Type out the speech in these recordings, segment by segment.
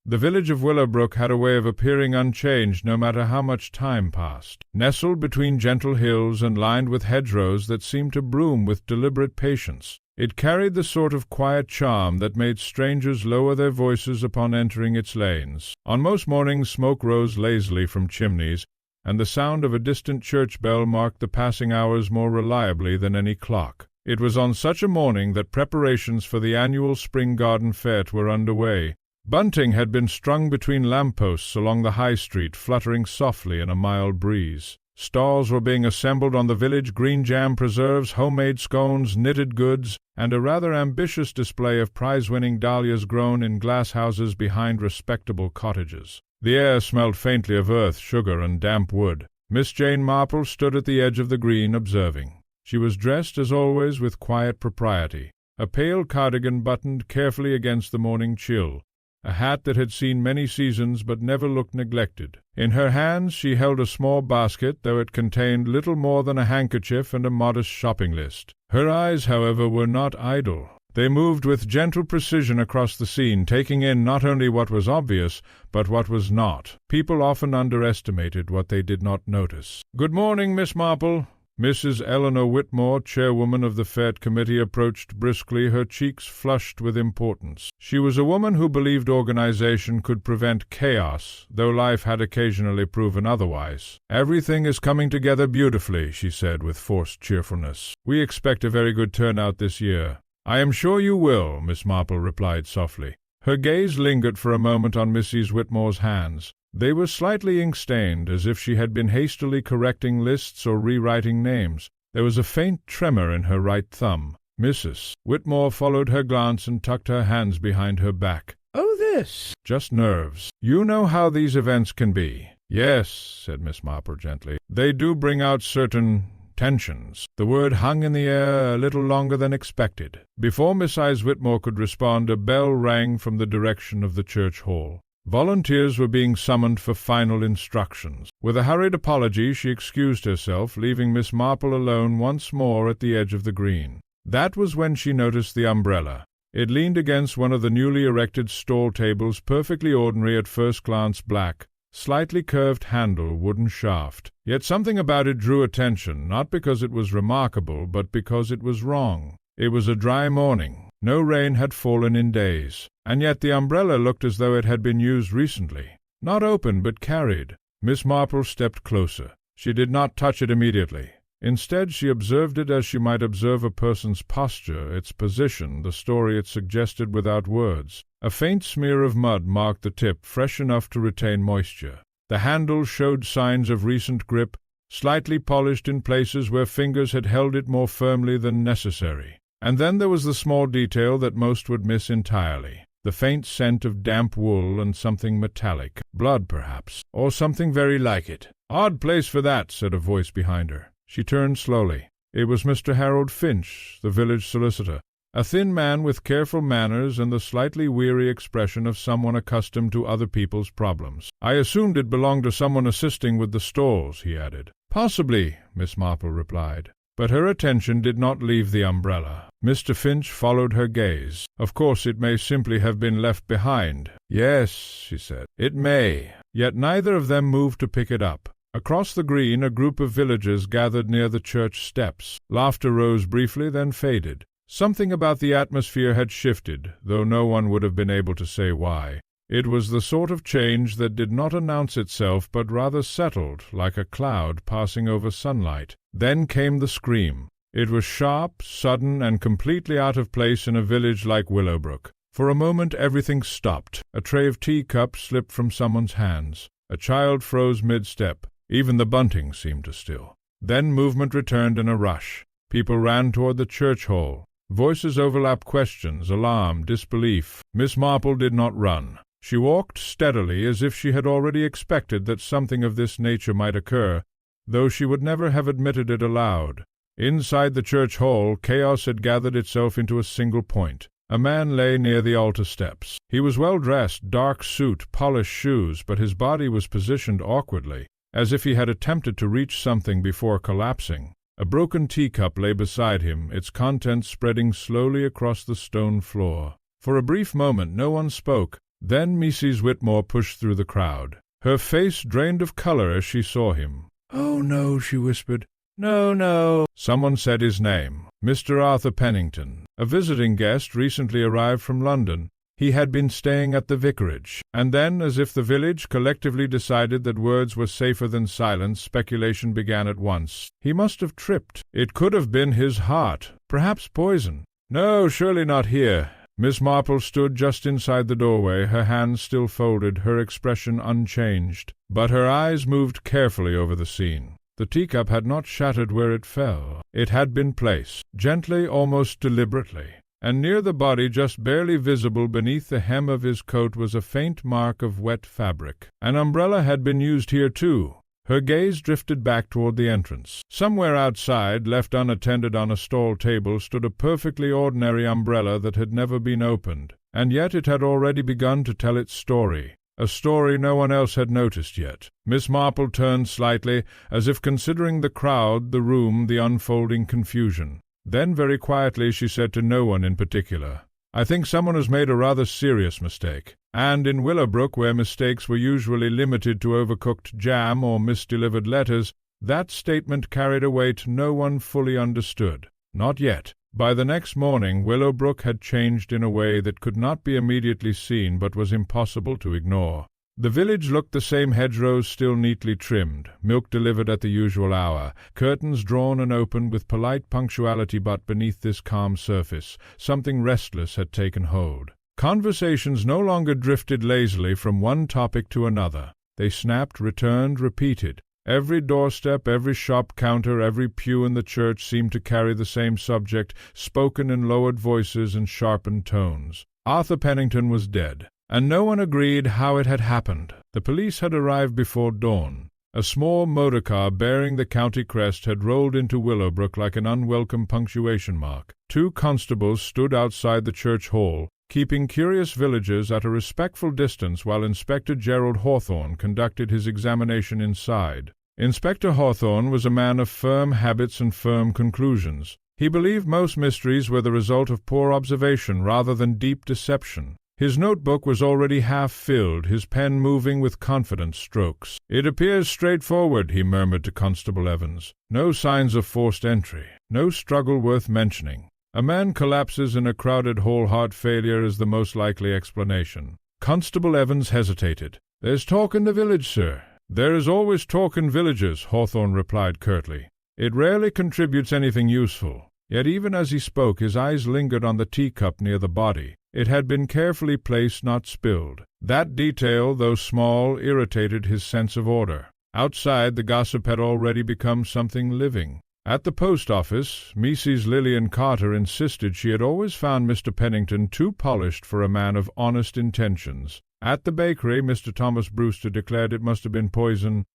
The village of Willowbrook had a way of appearing unchanged no matter how much time passed. Nestled between gentle hills and lined with hedgerows that seemed to bloom with deliberate patience, it carried the sort of quiet charm that made strangers lower their voices upon entering its lanes. On most mornings smoke rose lazily from chimneys, and the sound of a distant church bell marked the passing hours more reliably than any clock. It was on such a morning that preparations for the annual spring garden fete were under way. Bunting had been strung between lampposts along the high street, fluttering softly in a mild breeze. Stalls were being assembled on the village, green jam preserves, homemade scones, knitted goods, and a rather ambitious display of prize-winning dahlias grown in glass houses behind respectable cottages. The air smelled faintly of earth, sugar, and damp wood. Miss Jane Marple stood at the edge of the green, observing. She was dressed, as always, with quiet propriety. A pale cardigan buttoned carefully against the morning chill, a hat that had seen many seasons but never looked neglected. In her hands she held a small basket, though it contained little more than a handkerchief and a modest shopping list. Her eyes, however, were not idle. They moved with gentle precision across the scene, taking in not only what was obvious, but what was not. People often underestimated what they did not notice. "Good morning, Miss Marple." Mrs. Eleanor Whitmore, chairwoman of the fete committee, approached briskly, her cheeks flushed with importance. She was a woman who believed organization could prevent chaos, though life had occasionally proven otherwise. "Everything is coming together beautifully," she said with forced cheerfulness. "We expect a very good turnout this year." "I am sure you will," Miss Marple replied softly. Her gaze lingered for a moment on Mrs. Whitmore's hands. They were slightly ink-stained, as if she had been hastily correcting lists or rewriting names. There was a faint tremor in her right thumb. Mrs. Whitmore followed her glance and tucked her hands behind her back. "Oh, this." "Just nerves. You know how these events can be." "Yes," said Miss Marple gently. "They do bring out certain tensions." The word hung in the air a little longer than expected. Before Mrs. Whitmore could respond, a bell rang from the direction of the church hall. Volunteers were being summoned for final instructions. With a hurried apology, she excused herself, leaving Miss Marple alone once more at the edge of the green. That was when she noticed the umbrella. It leaned against one of the newly erected stall tables, perfectly ordinary at first glance, black, slightly curved handle, wooden shaft. Yet something about it drew attention, not because it was remarkable, but because it was wrong. It was a dry morning. No rain had fallen in days, and yet the umbrella looked as though it had been used recently. Not open, but carried. Miss Marple stepped closer. She did not touch it immediately. Instead, she observed it as she might observe a person's posture, its position, the story it suggested without words. A faint smear of mud marked the tip, fresh enough to retain moisture. The handle showed signs of recent grip, slightly polished in places where fingers had held it more firmly than necessary. And then there was the small detail that most would miss entirely, the faint scent of damp wool and something metallic, blood perhaps, or something very like it. "Odd place for that," said a voice behind her. She turned slowly. It was Mr. Harold Finch, the village solicitor, a thin man with careful manners and the slightly weary expression of someone accustomed to other people's problems. "I assumed it belonged to someone assisting with the stalls," he added. "Possibly," Miss Marple replied. But her attention did not leave the umbrella. Mr. Finch followed her gaze. "Of course it may simply have been left behind." "Yes," she said, "it may." Yet neither of them moved to pick it up. Across the green a group of villagers gathered near the church steps. Laughter rose briefly, then faded. Something about the atmosphere had shifted, though no one would have been able to say why. It was the sort of change that did not announce itself, but rather settled, like a cloud passing over sunlight. Then came the scream. It was sharp, sudden, and completely out of place in a village like Willowbrook. For a moment everything stopped. A tray of teacups slipped from someone's hands. A child froze mid-step. Even the bunting seemed to still. Then movement returned in a rush. People ran toward the church hall. Voices overlapped questions, alarm, disbelief. Miss Marple did not run. She walked steadily, as if she had already expected that something of this nature might occur, though she would never have admitted it aloud. Inside the church hall, chaos had gathered itself into a single point. A man lay near the altar steps. He was well dressed, dark suit, polished shoes, but his body was positioned awkwardly, as if he had attempted to reach something before collapsing. A broken teacup lay beside him, its contents spreading slowly across the stone floor. For a brief moment no one spoke. Then Mrs. Whitmore pushed through the crowd. Her face drained of color as she saw him. "Oh, no," she whispered. "No, no." Someone said his name. Mr. Arthur Pennington, a visiting guest recently arrived from London. He had been staying at the vicarage. And then, as if the village collectively decided that words were safer than silence, speculation began at once. He must have tripped. It could have been his heart. Perhaps poison. No, surely not here. Miss Marple stood just inside the doorway, her hands still folded, her expression unchanged. But her eyes moved carefully over the scene. The teacup had not shattered where it fell. It had been placed, gently, almost deliberately. And near the body, just barely visible beneath the hem of his coat, was a faint mark of wet fabric. An umbrella had been used here too. Her gaze drifted back toward the entrance. Somewhere outside, left unattended on a stall table, stood a perfectly ordinary umbrella that had never been opened, and yet it had already begun to tell its story. A story no one else had noticed yet. Miss Marple turned slightly, as if considering the crowd, the room, the unfolding confusion. Then very quietly she said to no one in particular, "I think someone has made a rather serious mistake." And in Willowbrook, where mistakes were usually limited to overcooked jam or misdelivered letters, that statement carried a weight no one fully understood. Not yet. By the next morning, Willowbrook had changed in a way that could not be immediately seen but was impossible to ignore. The village looked the same, hedgerows still neatly trimmed, milk delivered at the usual hour, curtains drawn and opened with polite punctuality, but beneath this calm surface, something restless had taken hold. Conversations no longer drifted lazily from one topic to another. They snapped, returned, repeated. Every doorstep, every shop counter, every pew in the church seemed to carry the same subject, spoken in lowered voices and sharpened tones. Arthur Pennington was dead, and no one agreed how it had happened. The police had arrived before dawn. A small motor car bearing the county crest had rolled into Willowbrook like an unwelcome punctuation mark. 2 constables stood outside the church hall, keeping curious villagers at a respectful distance while Inspector Gerald Hawthorne conducted his examination inside. Inspector Hawthorne was a man of firm habits and firm conclusions. He believed most mysteries were the result of poor observation rather than deep deception. His notebook was already half filled, his pen moving with confident strokes. "It appears straightforward," he murmured to Constable Evans. "No signs of forced entry, no struggle worth mentioning. A man collapses in a crowded hall, heart failure is the most likely explanation." Constable Evans hesitated. "There's talk in the village, sir." "There is always talk in villages," Hawthorne replied curtly. "It rarely contributes anything useful." Yet even as he spoke, his eyes lingered on the teacup near the body. It had been carefully placed, not spilled. That detail, though small, irritated his sense of order. Outside, the gossip had already become something living. At the post office, Mrs. Lillian Carter insisted she had always found Mr. Pennington too polished for a man of honest intentions. At the bakery, Mr. Thomas Brewster declared it must have been poison,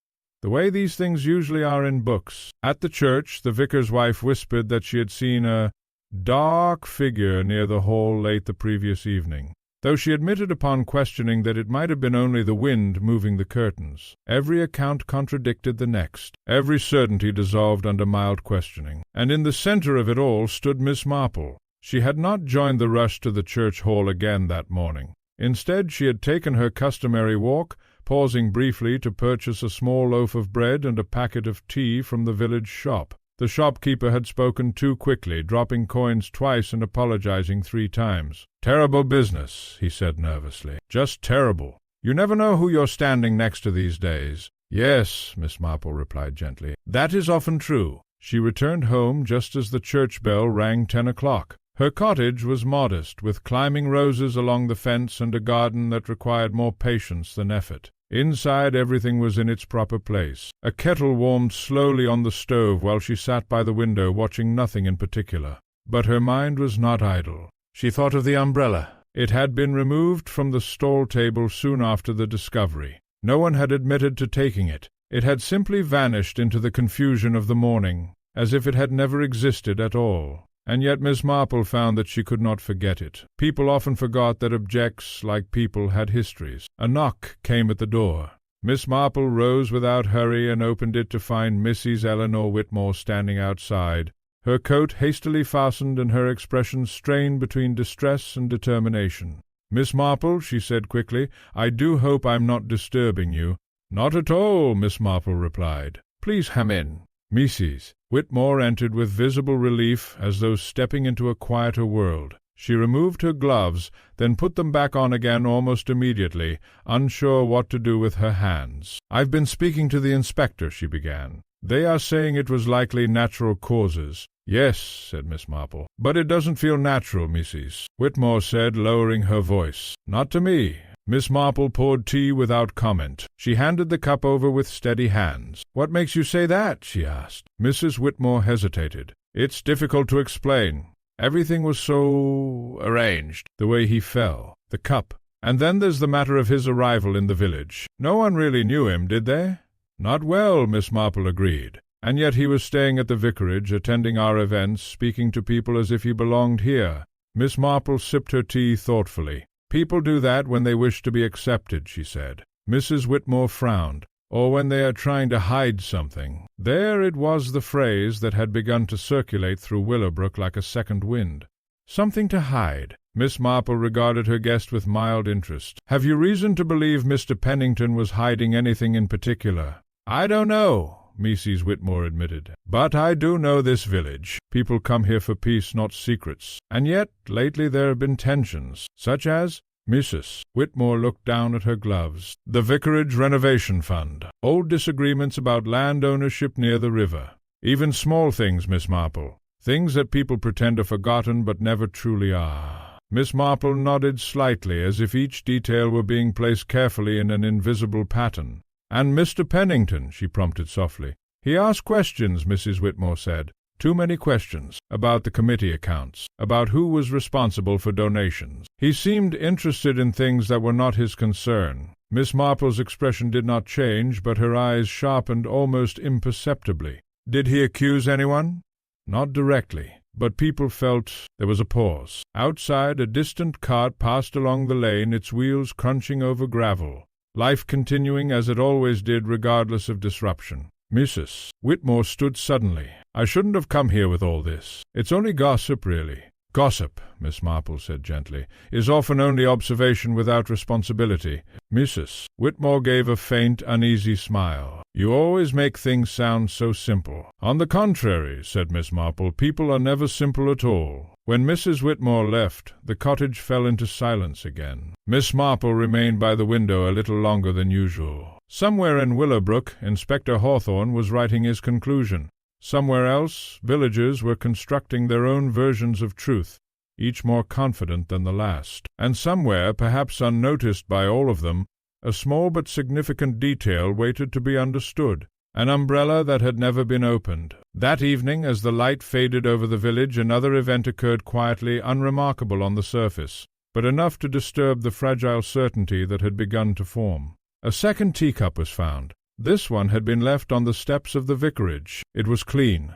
the way these things usually are in books. At the church, the vicar's wife whispered that she had seen a dark figure near the hall late the previous evening, though she admitted upon questioning that it might have been only the wind moving the curtains. Every account contradicted the next. Every certainty dissolved under mild questioning. And in the center of it all stood Miss Marple. She had not joined the rush to the church hall again that morning. Instead, she had taken her customary walk, pausing briefly to purchase a small loaf of bread and a packet of tea from the village shop. The shopkeeper had spoken too quickly, dropping coins twice and apologizing 3 times. "Terrible business," he said nervously. "Just terrible. You never know who you're standing next to these days." "Yes," Miss Marple replied gently. "That is often true." She returned home just as the church bell rang 10 o'clock. Her cottage was modest, with climbing roses along the fence and a garden that required more patience than effort. Inside, everything was in its proper place. A kettle warmed slowly on the stove while she sat by the window, watching nothing in particular. But her mind was not idle. She thought of the umbrella. It had been removed from the stall table soon after the discovery. No one had admitted to taking it. It had simply vanished into the confusion of the morning, as if it had never existed at all. And yet Miss Marple found that she could not forget it. People often forgot that objects, like people, had histories. A knock came at the door. Miss Marple rose without hurry and opened it to find Mrs. Eleanor Whitmore standing outside, her coat hastily fastened and her expression strained between distress and determination. "Miss Marple," she said quickly, "I do hope I'm not disturbing you." "Not at all," Miss Marple replied. "Please come in." Mrs. Whitmore entered with visible relief, as though stepping into a quieter world. She removed her gloves, then put them back on again almost immediately, unsure what to do with her hands. "I've been speaking to the inspector," she began. "They are saying it was likely natural causes." "Yes," said Miss Marple. "But it doesn't feel natural," Mrs. Whitmore said, lowering her voice. "Not to me." Miss Marple poured tea without comment. She handed the cup over with steady hands. "What makes you say that?" she asked. Mrs. Whitmore hesitated. "It's difficult to explain. Everything was so arranged, the way he fell, the cup. And then there's the matter of his arrival in the village. No one really knew him, did they?" "Not well," Miss Marple agreed. "And yet he was staying at the vicarage, attending our events, speaking to people as if he belonged here." Miss Marple sipped her tea thoughtfully. "People do that when they wish to be accepted," she said. Mrs. Whitmore frowned. "Or when they are trying to hide something." There it was, the phrase that had begun to circulate through Willowbrook like a second wind. Something to hide. Miss Marple regarded her guest with mild interest. "Have you reason to believe Mr. Pennington was hiding anything in particular?" "I don't know," Mrs. Whitmore admitted. "But I do know this village. People come here for peace, not secrets. And yet, lately there have been tensions, such as—" Mrs. Whitmore looked down at her gloves. "The Vicarage Renovation Fund. Old disagreements about land ownership near the river. Even small things, Miss Marple. Things that people pretend are forgotten but never truly are." Miss Marple nodded slightly, as if each detail were being placed carefully in an invisible pattern. "And Mr. Pennington," she prompted softly. "He asked questions," Mrs. Whitmore said. "Too many questions. About the committee accounts. About who was responsible for donations. He seemed interested in things that were not his concern." Miss Marple's expression did not change, but her eyes sharpened almost imperceptibly. "Did he accuse anyone?" "Not directly. But people felt—" There was a pause. Outside, a distant cart passed along the lane, its wheels crunching over gravel. Life continuing as it always did, regardless of disruption. Mrs. Whitmore stood suddenly. "I shouldn't have come here with all this. It's only gossip, really." "Gossip," Miss Marple said gently, "is often only observation without responsibility." Mrs. Whitmore gave a faint, uneasy smile. "You always make things sound so simple." "On the contrary," said Miss Marple, "people are never simple at all." When Mrs. Whitmore left, the cottage fell into silence again. Miss Marple remained by the window a little longer than usual. Somewhere in Willowbrook, Inspector Hawthorne was writing his conclusion. Somewhere else, villagers were constructing their own versions of truth, each more confident than the last. And somewhere, perhaps unnoticed by all of them, a small but significant detail waited to be understood. An umbrella that had never been opened. That evening, as the light faded over the village, another event occurred quietly, unremarkable on the surface, but enough to disturb the fragile certainty that had begun to form. A second teacup was found. This one had been left on the steps of the vicarage. It was clean,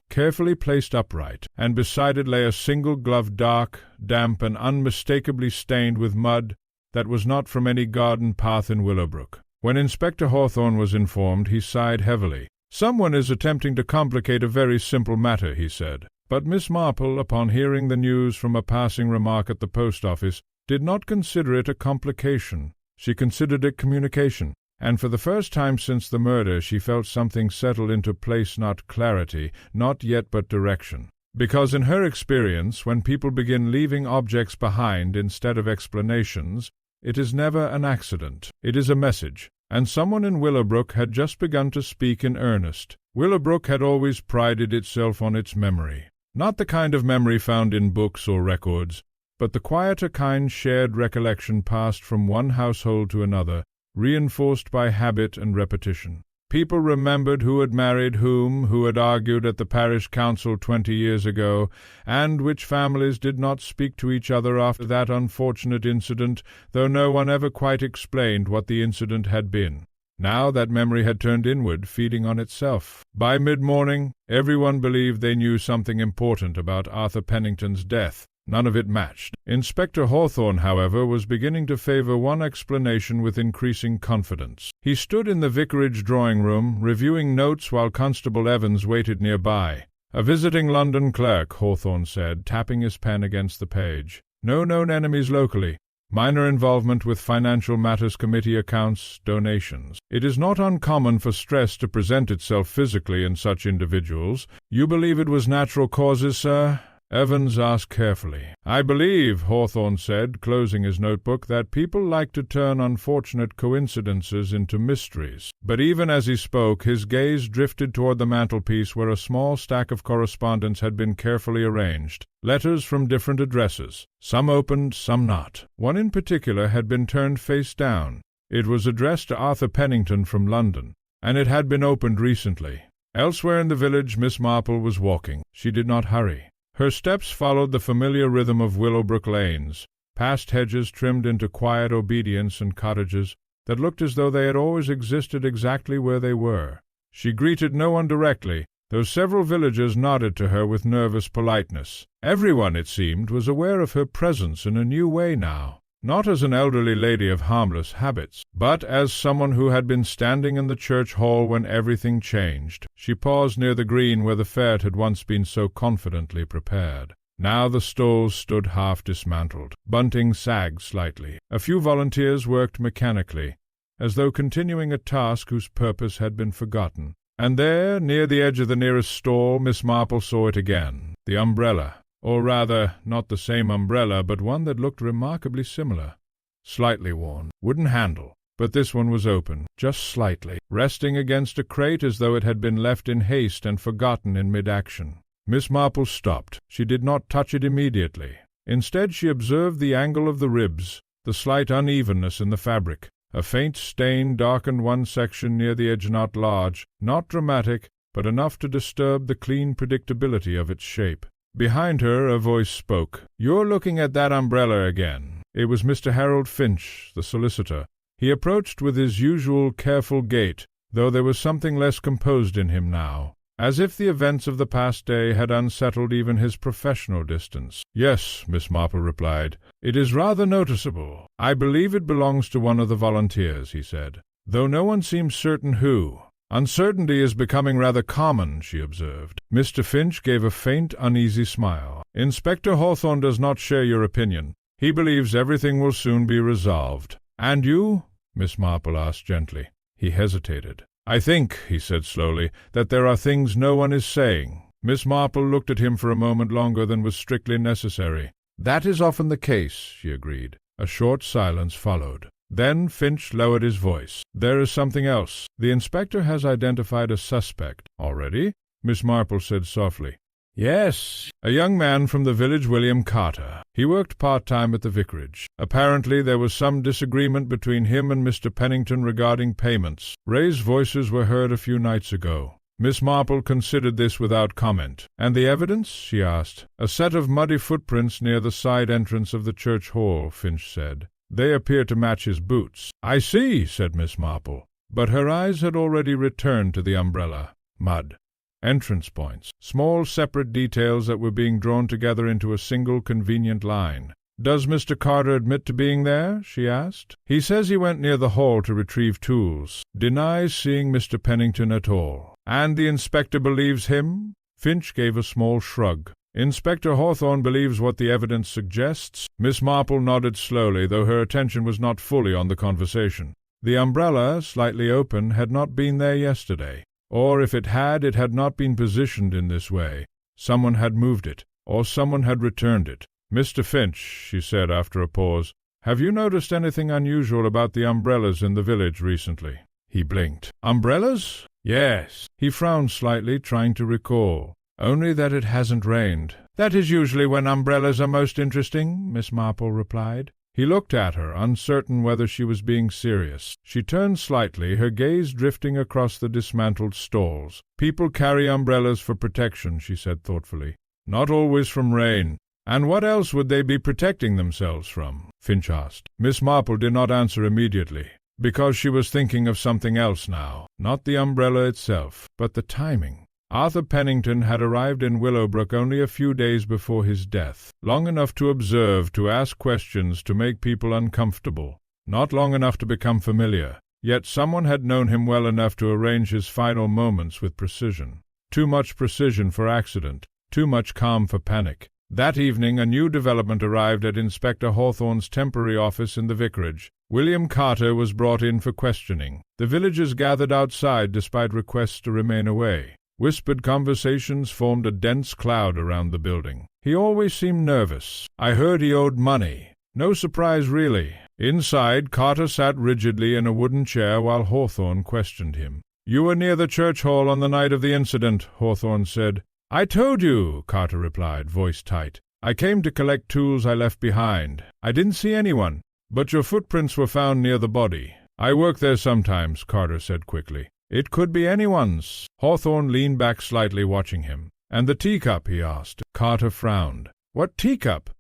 carefully placed upright, and beside it lay a single glove, dark, damp, and unmistakably stained with mud that was not from any garden path in Willowbrook. When Inspector Hawthorne was informed, he sighed heavily. "Someone is attempting to complicate a very simple matter," he said. But Miss Marple, upon hearing the news from a passing remark at the post office, did not consider it a complication. She considered it communication. And for the first time since the murder she felt something settle into place, not clarity, not yet but direction. Because in her experience, when people begin leaving objects behind instead of explanations, it is never an accident. It is a message. And someone in Willowbrook had just begun to speak in earnest. Willowbrook had always prided itself on its memory. Not the kind of memory found in books or records, but the quieter kind, shared recollection passed from one household to another, reinforced by habit and repetition. People remembered who had married whom, who had argued at the parish council 20 years ago, and which families did not speak to each other after that unfortunate incident, though no one ever quite explained what the incident had been. Now that memory had turned inward, feeding on itself. By mid-morning, everyone believed they knew something important about Arthur Pennington's death. None of it matched. Inspector Hawthorne, however, was beginning to favor one explanation with increasing confidence. He stood in the vicarage drawing-room, reviewing notes while Constable Evans waited nearby. "A visiting London clerk," Hawthorne said, tapping his pen against the page. "No known enemies locally. minor involvement with financial matters, committee accounts, donations. It is not uncommon for stress to present itself physically in such individuals. You believe it was natural causes, sir? Evans asked carefully. I believe, Hawthorne said, closing his notebook, that people like to turn unfortunate coincidences into mysteries. But even as he spoke, his gaze drifted toward the mantelpiece where a small stack of correspondence had been carefully arranged. Letters from different addresses, some opened, some not. One in particular had been turned face down. It was addressed to Arthur Pennington from London, and it had been opened recently. Elsewhere in the village, Miss Marple was walking. She did not hurry. Her steps followed the familiar rhythm of Willowbrook lanes, past hedges trimmed into quiet obedience and cottages that looked as though they had always existed exactly where they were. She greeted no one directly, though several villagers nodded to her with nervous politeness. Everyone, it seemed, was aware of her presence in a new way now, not as an elderly lady of harmless habits, but as someone who had been standing in the church hall when everything changed. She paused near the green where the fete had once been so confidently prepared. Now the stalls stood half dismantled. Bunting sagged slightly. A few volunteers worked mechanically, as though continuing a task whose purpose had been forgotten. And there, near the edge of the nearest stall, Miss Marple saw it again, the umbrella. Or rather, not the same umbrella, but one that looked remarkably similar. Slightly worn, wooden handle, but this one was open, just slightly, resting against a crate as though it had been left in haste and forgotten in mid-action. Miss Marple stopped. She did not touch it immediately. Instead, she observed the angle of the ribs, the slight unevenness in the fabric. A faint stain darkened one section near the edge, not large, not dramatic, but enough to disturb the clean predictability of its shape. Behind her a voice spoke. "You're looking at that umbrella again." It was Mr. Harold Finch, the solicitor. He approached with his usual careful gait, though there was something less composed in him now, as if the events of the past day had unsettled even his professional distance. "Yes," Miss Marple replied. "It is rather noticeable. I believe it belongs to one of the volunteers," he said, "though no one seems certain who." "Uncertainty is becoming rather common," she observed. Mr. Finch gave a faint, uneasy smile. "Inspector Hawthorne does not share your opinion. He believes everything will soon be resolved." "And you?" Miss Marple asked gently. He hesitated. "I think," he said slowly, "that there are things no one is saying." Miss Marple looked at him for a moment longer than was strictly necessary. "That is often the case," she agreed. A short silence followed. Then Finch lowered his voice. "There is something else. The inspector has identified a suspect." "Already?" Miss Marple said softly. "Yes, a young man from the village, William Carter. He worked part-time at the vicarage. Apparently there was some disagreement between him and Mr. Pennington regarding payments. Raised voices were heard a few nights ago." Miss Marple considered this without comment. "And the evidence?" she asked. "A set of muddy footprints near the side entrance of the church hall," Finch said. "They appear to match his boots." "I see," said Miss Marple. But her eyes had already returned to the umbrella. Mud. Entrance points. Small separate details that were being drawn together into a single convenient line. "Does Mr. Carter admit to being there?" she asked. "He says he went near the hall to retrieve tools. Denies seeing Mr. Pennington at all." "And the inspector believes him?" Finch gave a small shrug. "Inspector Hawthorne believes what the evidence suggests." Miss Marple nodded slowly, though her attention was not fully on the conversation. The umbrella, slightly open, had not been there yesterday. Or if it had not been positioned in this way. Someone had moved it, or someone had returned it. "Mr. Finch," she said after a pause, "have you noticed anything unusual about the umbrellas in the village recently?" He blinked. "Umbrellas?" "Yes." He frowned slightly, trying to recall. "Only that it hasn't rained." "That is usually when umbrellas are most interesting," Miss Marple replied. He looked at her, uncertain whether she was being serious. She turned slightly, her gaze drifting across the dismantled stalls. "People carry umbrellas for protection," she said thoughtfully. "Not always from rain." "And what else would they be protecting themselves from?" Finch asked. Miss Marple did not answer immediately, because she was thinking of something else now. Not the umbrella itself, but the timing. Arthur Pennington had arrived in Willowbrook only a few days before his death, long enough to observe, to ask questions, to make people uncomfortable, not long enough to become familiar. Yet someone had known him well enough to arrange his final moments with precision. Too much precision for accident, too much calm for panic. That evening a new development arrived at Inspector Hawthorne's temporary office in the vicarage. William Carter was brought in for questioning. The villagers gathered outside despite requests to remain away. Whispered conversations formed a dense cloud around the building. He always seemed nervous. I heard he owed money. No surprise, really. Inside, Carter sat rigidly in a wooden chair while Hawthorne questioned him. "You were near the church hall on the night of the incident," Hawthorne said. "I told you," Carter replied, voice tight. "I came to collect tools I left behind. I didn't see anyone, but your footprints were found near the body." "I work there sometimes," Carter said quickly. "It could be anyone's." Hawthorne leaned back slightly, watching him. "And the teacup?" he asked. Carter frowned. "What teacup?"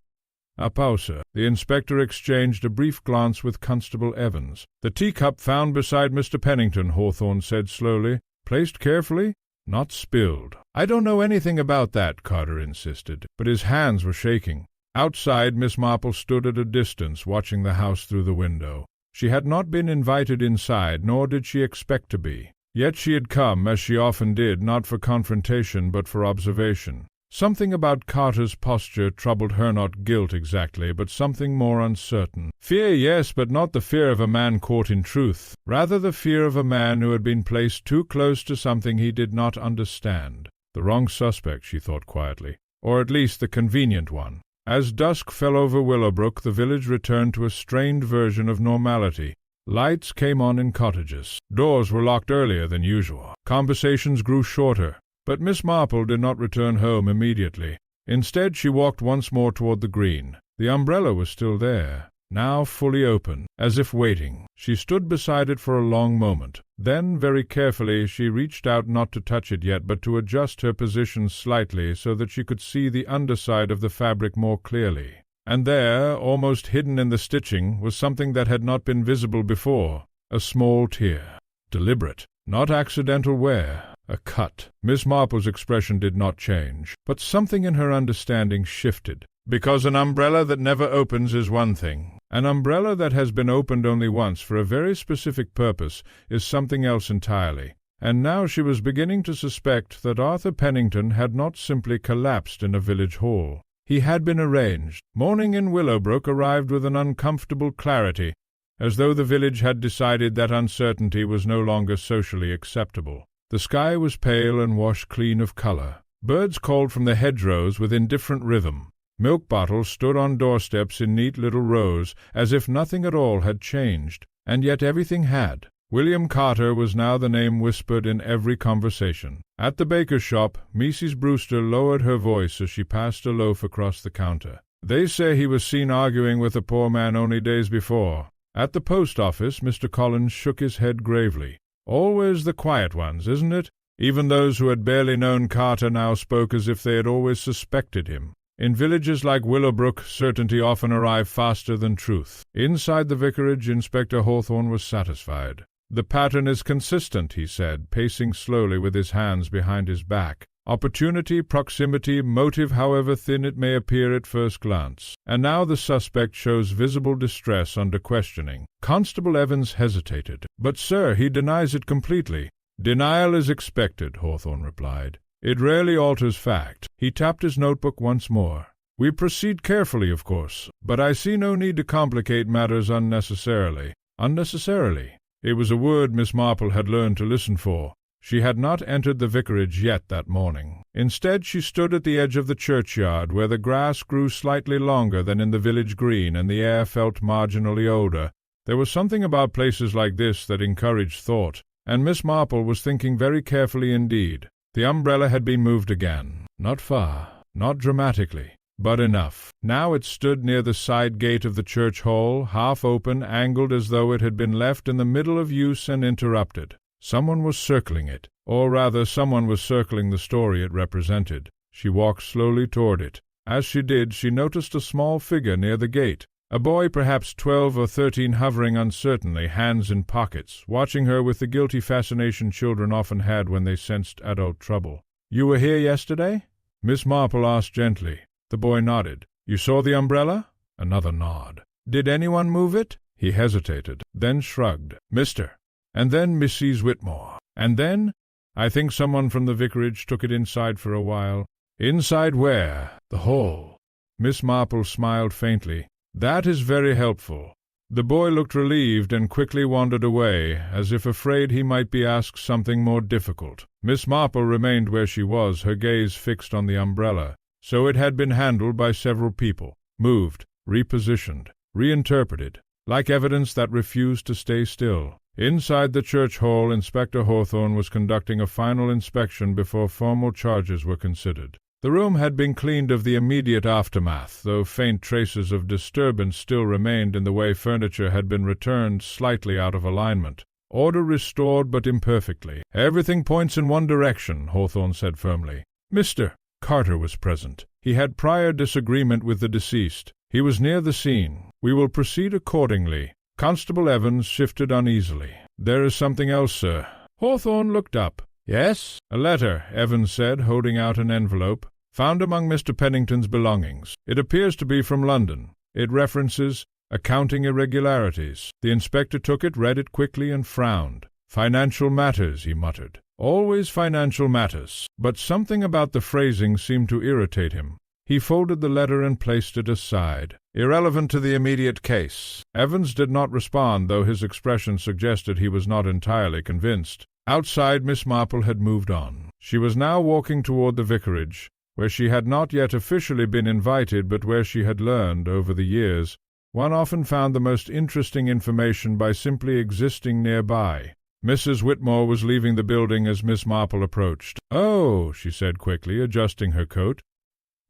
"A pausa." The inspector exchanged a brief glance with Constable Evans. "The teacup found beside Mr. Pennington," Hawthorne said slowly. "Placed carefully, not spilled." "I don't know anything about that," Carter insisted, but his hands were shaking. Outside, Miss Marple stood at a distance, watching the house through the window. She had not been invited inside, nor did she expect to be. Yet she had come, as she often did, not for confrontation but for observation. Something about Carter's posture troubled her, not guilt exactly, but something more uncertain. Fear, yes, but not the fear of a man caught in truth. Rather the fear of a man who had been placed too close to something he did not understand. The wrong suspect, she thought quietly, or at least the convenient one. As dusk fell over Willowbrook, the village returned to a strained version of normality. Lights came on in cottages. Doors were locked earlier than usual. Conversations grew shorter. But Miss Marple did not return home immediately. Instead, she walked once more toward the green. The umbrella was still there, now fully open, as if waiting. She stood beside it for a long moment. Then, very carefully, she reached out, not to touch it yet, but to adjust her position slightly so that she could see the underside of the fabric more clearly. And there, almost hidden in the stitching, was something that had not been visible before. A small tear. Deliberate, not accidental wear. A cut. Miss Marple's expression did not change, but something in her understanding shifted. Because an umbrella that never opens is one thing. An umbrella that has been opened only once for a very specific purpose is something else entirely. And now she was beginning to suspect that Arthur Pennington had not simply collapsed in a village hall. He had been arranged. Morning in Willowbrook arrived with an uncomfortable clarity, as though the village had decided that uncertainty was no longer socially acceptable. The sky was pale and washed clean of color. Birds called from the hedgerows with indifferent rhythm. Milk bottles stood on doorsteps in neat little rows, as if nothing at all had changed, and yet everything had. William Carter was now the name whispered in every conversation. At the baker's shop, Mrs. Brewster lowered her voice as she passed a loaf across the counter. "They say he was seen arguing with a poor man only days before." At the post office, Mr. Collins shook his head gravely. "Always the quiet ones, isn't it?" Even those who had barely known Carter now spoke as if they had always suspected him. In villages like Willowbrook, certainty often arrived faster than truth. Inside the vicarage, Inspector Hawthorne was satisfied. "The pattern is consistent," he said, pacing slowly with his hands behind his back. "Opportunity, proximity, motive, however thin it may appear at first glance. And now the suspect shows visible distress under questioning." Constable Evans hesitated. "But, sir, he denies it completely." "Denial is expected," Hawthorne replied. "It rarely alters fact." He tapped his notebook once more. "We proceed carefully, of course, but I see no need to complicate matters unnecessarily." Unnecessarily? It was a word Miss Marple had learned to listen for. She had not entered the vicarage yet that morning. Instead, she stood at the edge of the churchyard, where the grass grew slightly longer than in the village green and the air felt marginally older. There was something about places like this that encouraged thought, and Miss Marple was thinking very carefully indeed. The umbrella had been moved again. Not far, not dramatically, but enough. Now it stood near the side gate of the church hall, half open, angled as though it had been left in the middle of use and interrupted. Someone was circling it, or rather someone was circling the story it represented. She walked slowly toward it. As she did, she noticed a small figure near the gate, a boy perhaps 12 or 13 hovering uncertainly, hands in pockets, watching her with the guilty fascination children often had when they sensed adult trouble. "You were here yesterday?" Miss Marple asked gently. The boy nodded. "You saw the umbrella?" Another nod. "Did anyone move it?" He hesitated, then shrugged. "Mister." And then Mrs. Whitmore. And then, "I think someone from the vicarage took it inside for a while." "Inside where?" "The hall." Miss Marple smiled faintly. "That is very helpful." The boy looked relieved and quickly wandered away, as if afraid he might be asked something more difficult. Miss Marple remained where she was, her gaze fixed on the umbrella. So it had been handled by several people, moved, repositioned, reinterpreted, like evidence that refused to stay still. Inside the church hall, Inspector Hawthorne was conducting a final inspection before formal charges were considered. The room had been cleaned of the immediate aftermath, though faint traces of disturbance still remained in the way furniture had been returned slightly out of alignment. Order restored, but imperfectly. "Everything points in one direction," Hawthorne said firmly. "Mr. Carter was present. He had prior disagreement with the deceased. He was near the scene. We will proceed accordingly." Constable Evans shifted uneasily. "There is something else, sir." Hawthorne looked up. "Yes?" "A letter," Evans said, holding out an envelope. "Found among Mr. Pennington's belongings. It appears to be from London. It references accounting irregularities." The inspector took it, read it quickly, and frowned. "Financial matters," he muttered. "Always financial matters." But something about the phrasing seemed to irritate him. He folded the letter and placed it aside. "Irrelevant to the immediate case." Evans did not respond, though his expression suggested he was not entirely convinced. Outside, Miss Marple had moved on. She was now walking toward the vicarage, where she had not yet officially been invited, but where she had learned, over the years, one often found the most interesting information by simply existing nearby. Mrs. Whitmore was leaving the building as Miss Marple approached. "Oh," she said quickly, adjusting her coat.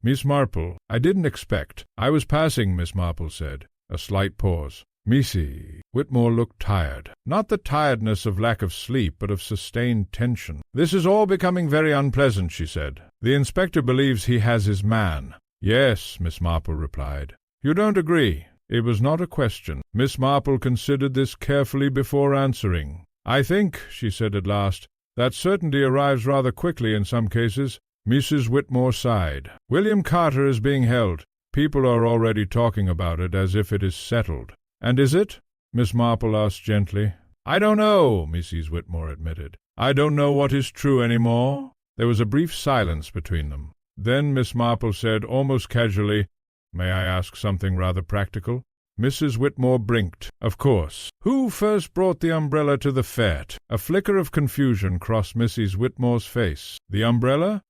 "Miss Marple, I didn't expect." "I was passing," Miss Marple said. A slight pause. "Missy." Whitmore looked tired. Not the tiredness of lack of sleep, but of sustained tension. "This is all becoming very unpleasant," she said. "The inspector believes he has his man." "Yes," Miss Marple replied. "You don't agree?" It was not a question. Miss Marple considered this carefully before answering. "I think," she said at last, "that certainty arrives rather quickly in some cases." Mrs. Whitmore sighed. "William Carter is being held. People are already talking about it, as if it is settled." "And is it?" Miss Marple asked gently. "I don't know," Mrs. Whitmore admitted. "I don't know what is true any more." There was a brief silence between them. Then Miss Marple said, almost casually, "May I ask something rather practical?" Mrs. Whitmore blinked. "Of course. Who first brought the umbrella to the fete?" A flicker of confusion crossed Mrs. Whitmore's face. "The umbrella?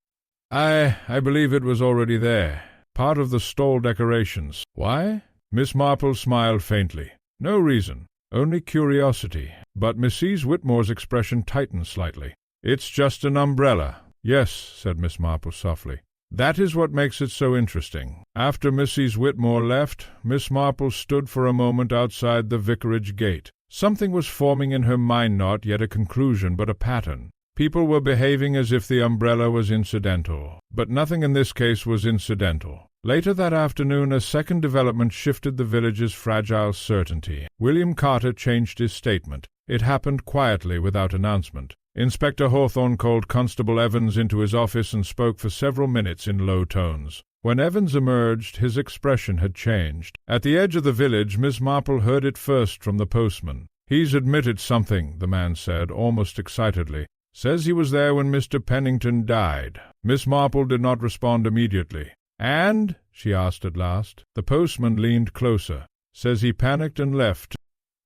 I believe it was already there. Part of the stall decorations." "Why?" Miss Marple smiled faintly. "No reason. Only curiosity." But Mrs. Whitmore's expression tightened slightly. "It's just an umbrella." "Yes," said Miss Marple softly. "That is what makes it so interesting." After Mrs. Whitmore left, Miss Marple stood for a moment outside the vicarage gate. Something was forming in her mind, not yet a conclusion, but a pattern. People were behaving as if the umbrella was incidental, but nothing in this case was incidental. Later that afternoon, a second development shifted the village's fragile certainty. William Carter changed his statement. It happened quietly, without announcement. Inspector Hawthorne called Constable Evans into his office and spoke for several minutes in low tones. When Evans emerged, his expression had changed. At the edge of the village, Miss Marple heard it first from the postman. "He's admitted something," the man said, almost excitedly. "Says he was there when Mr. Pennington died." Miss Marple did not respond immediately. "And?" she asked at last. The postman leaned closer. "Says he panicked and left."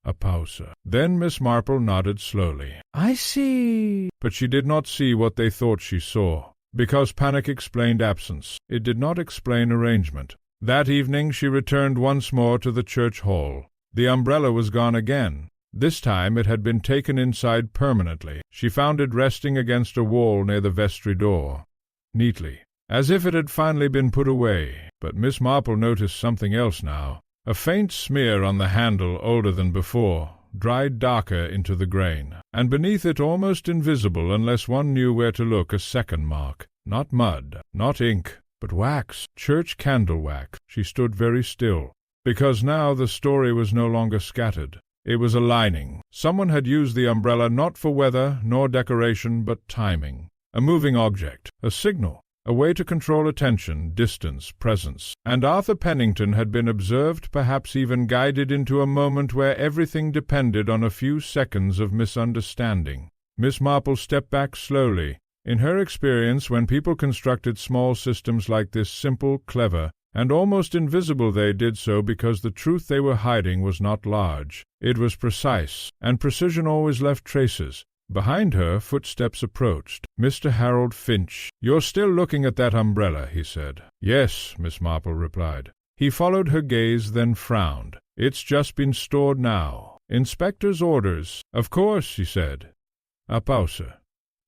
A pause. Then Miss Marple nodded slowly. "I see." But she did not see what they thought she saw, because panic explained absence. It did not explain arrangement. That evening she returned once more to the church hall. The umbrella was gone again. This time it had been taken inside permanently. She found it resting against a wall near the vestry door, neatly, as if it had finally been put away. But Miss Marple noticed something else now. A faint smear on the handle, older than before, dried darker into the grain, and beneath it, almost invisible unless one knew where to look, a second mark. Not mud, not ink, but wax, church candle wax. She stood very still, because now the story was no longer scattered. It was a lining. Someone had used the umbrella not for weather nor decoration, but timing. A moving object, a signal, a way to control attention, distance, presence. And Arthur Pennington had been observed, perhaps even guided into a moment where everything depended on a few seconds of misunderstanding. Miss Marple stepped back slowly. In her experience, when people constructed small systems like this, simple, clever, and almost invisible they did so because the truth they were hiding was not large. It was precise, and precision always left traces. Behind her, footsteps approached. Mr. Harold Finch. "You're still looking at that umbrella," he said. "Yes," Miss Marple replied. He followed her gaze, then frowned. "It's just been stored now. Inspector's orders." "Of course," she said. A pause.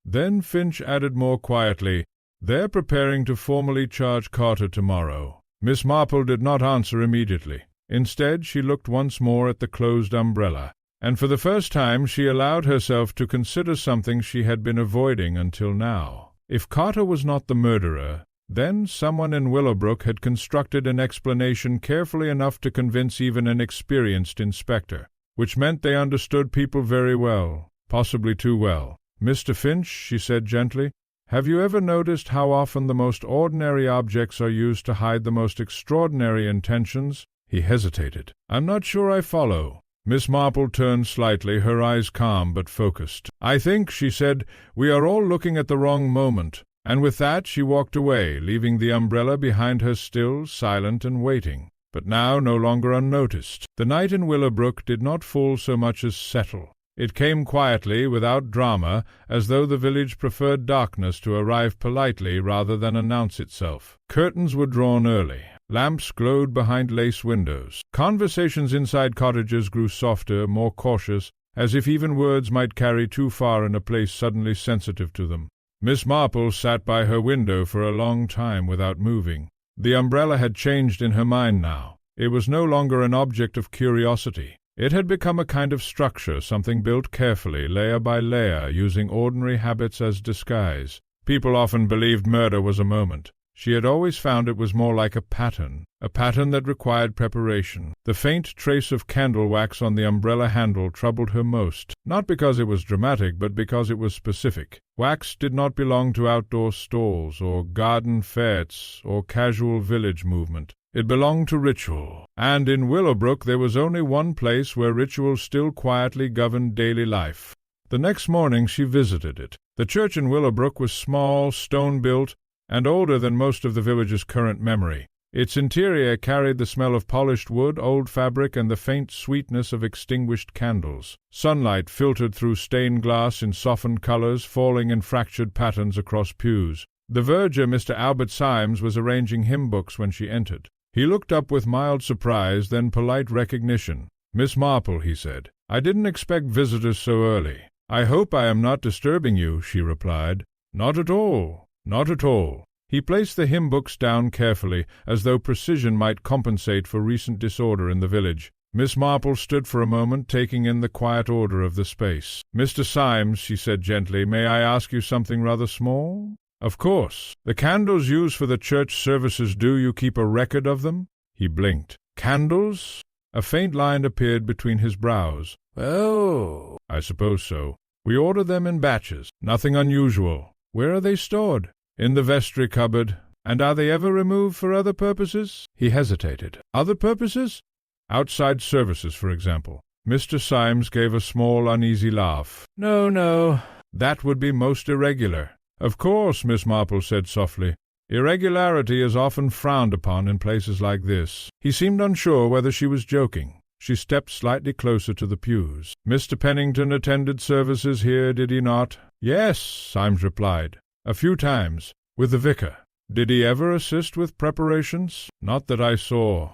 Then Finch added more quietly, "They're preparing to formally charge Carter tomorrow." Miss Marple did not answer immediately. Instead, she looked once more at the closed umbrella, and for the first time she allowed herself to consider something she had been avoiding until now. If Carter was not the murderer, then someone in Willowbrook had constructed an explanation carefully enough to convince even an experienced inspector, which meant they understood people very well, possibly too well. "Mr. Finch," she said gently, "have you ever noticed how often the most ordinary objects are used to hide the most extraordinary intentions?" He hesitated. "I'm not sure I follow." Miss Marple turned slightly, her eyes calm but focused. "I think," she said, "we are all looking at the wrong moment." And with that she walked away, leaving the umbrella behind her still, silent and waiting, but now no longer unnoticed. The night in Willowbrook did not fall so much as settle. It came quietly, without drama, as though the village preferred darkness to arrive politely rather than announce itself. Curtains were drawn early. Lamps glowed behind lace windows. Conversations inside cottages grew softer, more cautious, as if even words might carry too far in a place suddenly sensitive to them. Miss Marple sat by her window for a long time without moving. The umbrella had changed in her mind now. It was no longer an object of curiosity. It had become a kind of structure, something built carefully, layer by layer, using ordinary habits as disguise. People often believed murder was a moment. She had always found it was more like a pattern that required preparation. The faint trace of candle wax on the umbrella handle troubled her most, not because it was dramatic, but because it was specific. Wax did not belong to outdoor stalls, or garden fêtes, or casual village movement. It belonged to ritual, and in Willowbrook there was only one place where ritual still quietly governed daily life. The next morning she visited it. The church in Willowbrook was small, stone-built, and older than most of the village's current memory. Its interior carried the smell of polished wood, old fabric, and the faint sweetness of extinguished candles. Sunlight filtered through stained glass in softened colors, falling in fractured patterns across pews. The verger, Mr. Albert Symes, was arranging hymn books when she entered. He looked up with mild surprise, then polite recognition. "Miss Marple," he said, "I didn't expect visitors so early." "I hope I am not disturbing you," she replied. "Not at all. Not at all." He placed the hymn books down carefully, as though precision might compensate for recent disorder in the village. Miss Marple stood for a moment, taking in the quiet order of the space. "Mr. Symes," she said gently, "may I ask you something rather small?" "Of course. The candles used for the church services, do you keep a record of them?" He blinked. "Candles?" A faint line appeared between his brows. "Oh, I suppose so. We order them in batches. Nothing unusual." "Where are they stored?" "In the vestry cupboard." "And are they ever removed for other purposes?" He hesitated. "Other purposes?" "Outside services, for example." Mr. Symes gave a small, uneasy laugh. No, that would be most irregular." "Of course," Miss Marple said softly. "Irregularity is often frowned upon in places like this." He seemed unsure whether she was joking. She stepped slightly closer to the pews. "Mr. Pennington attended services here, did he not?" "Yes," Symes replied. "A few times. With the vicar." "Did he ever assist with preparations?" "Not that I saw."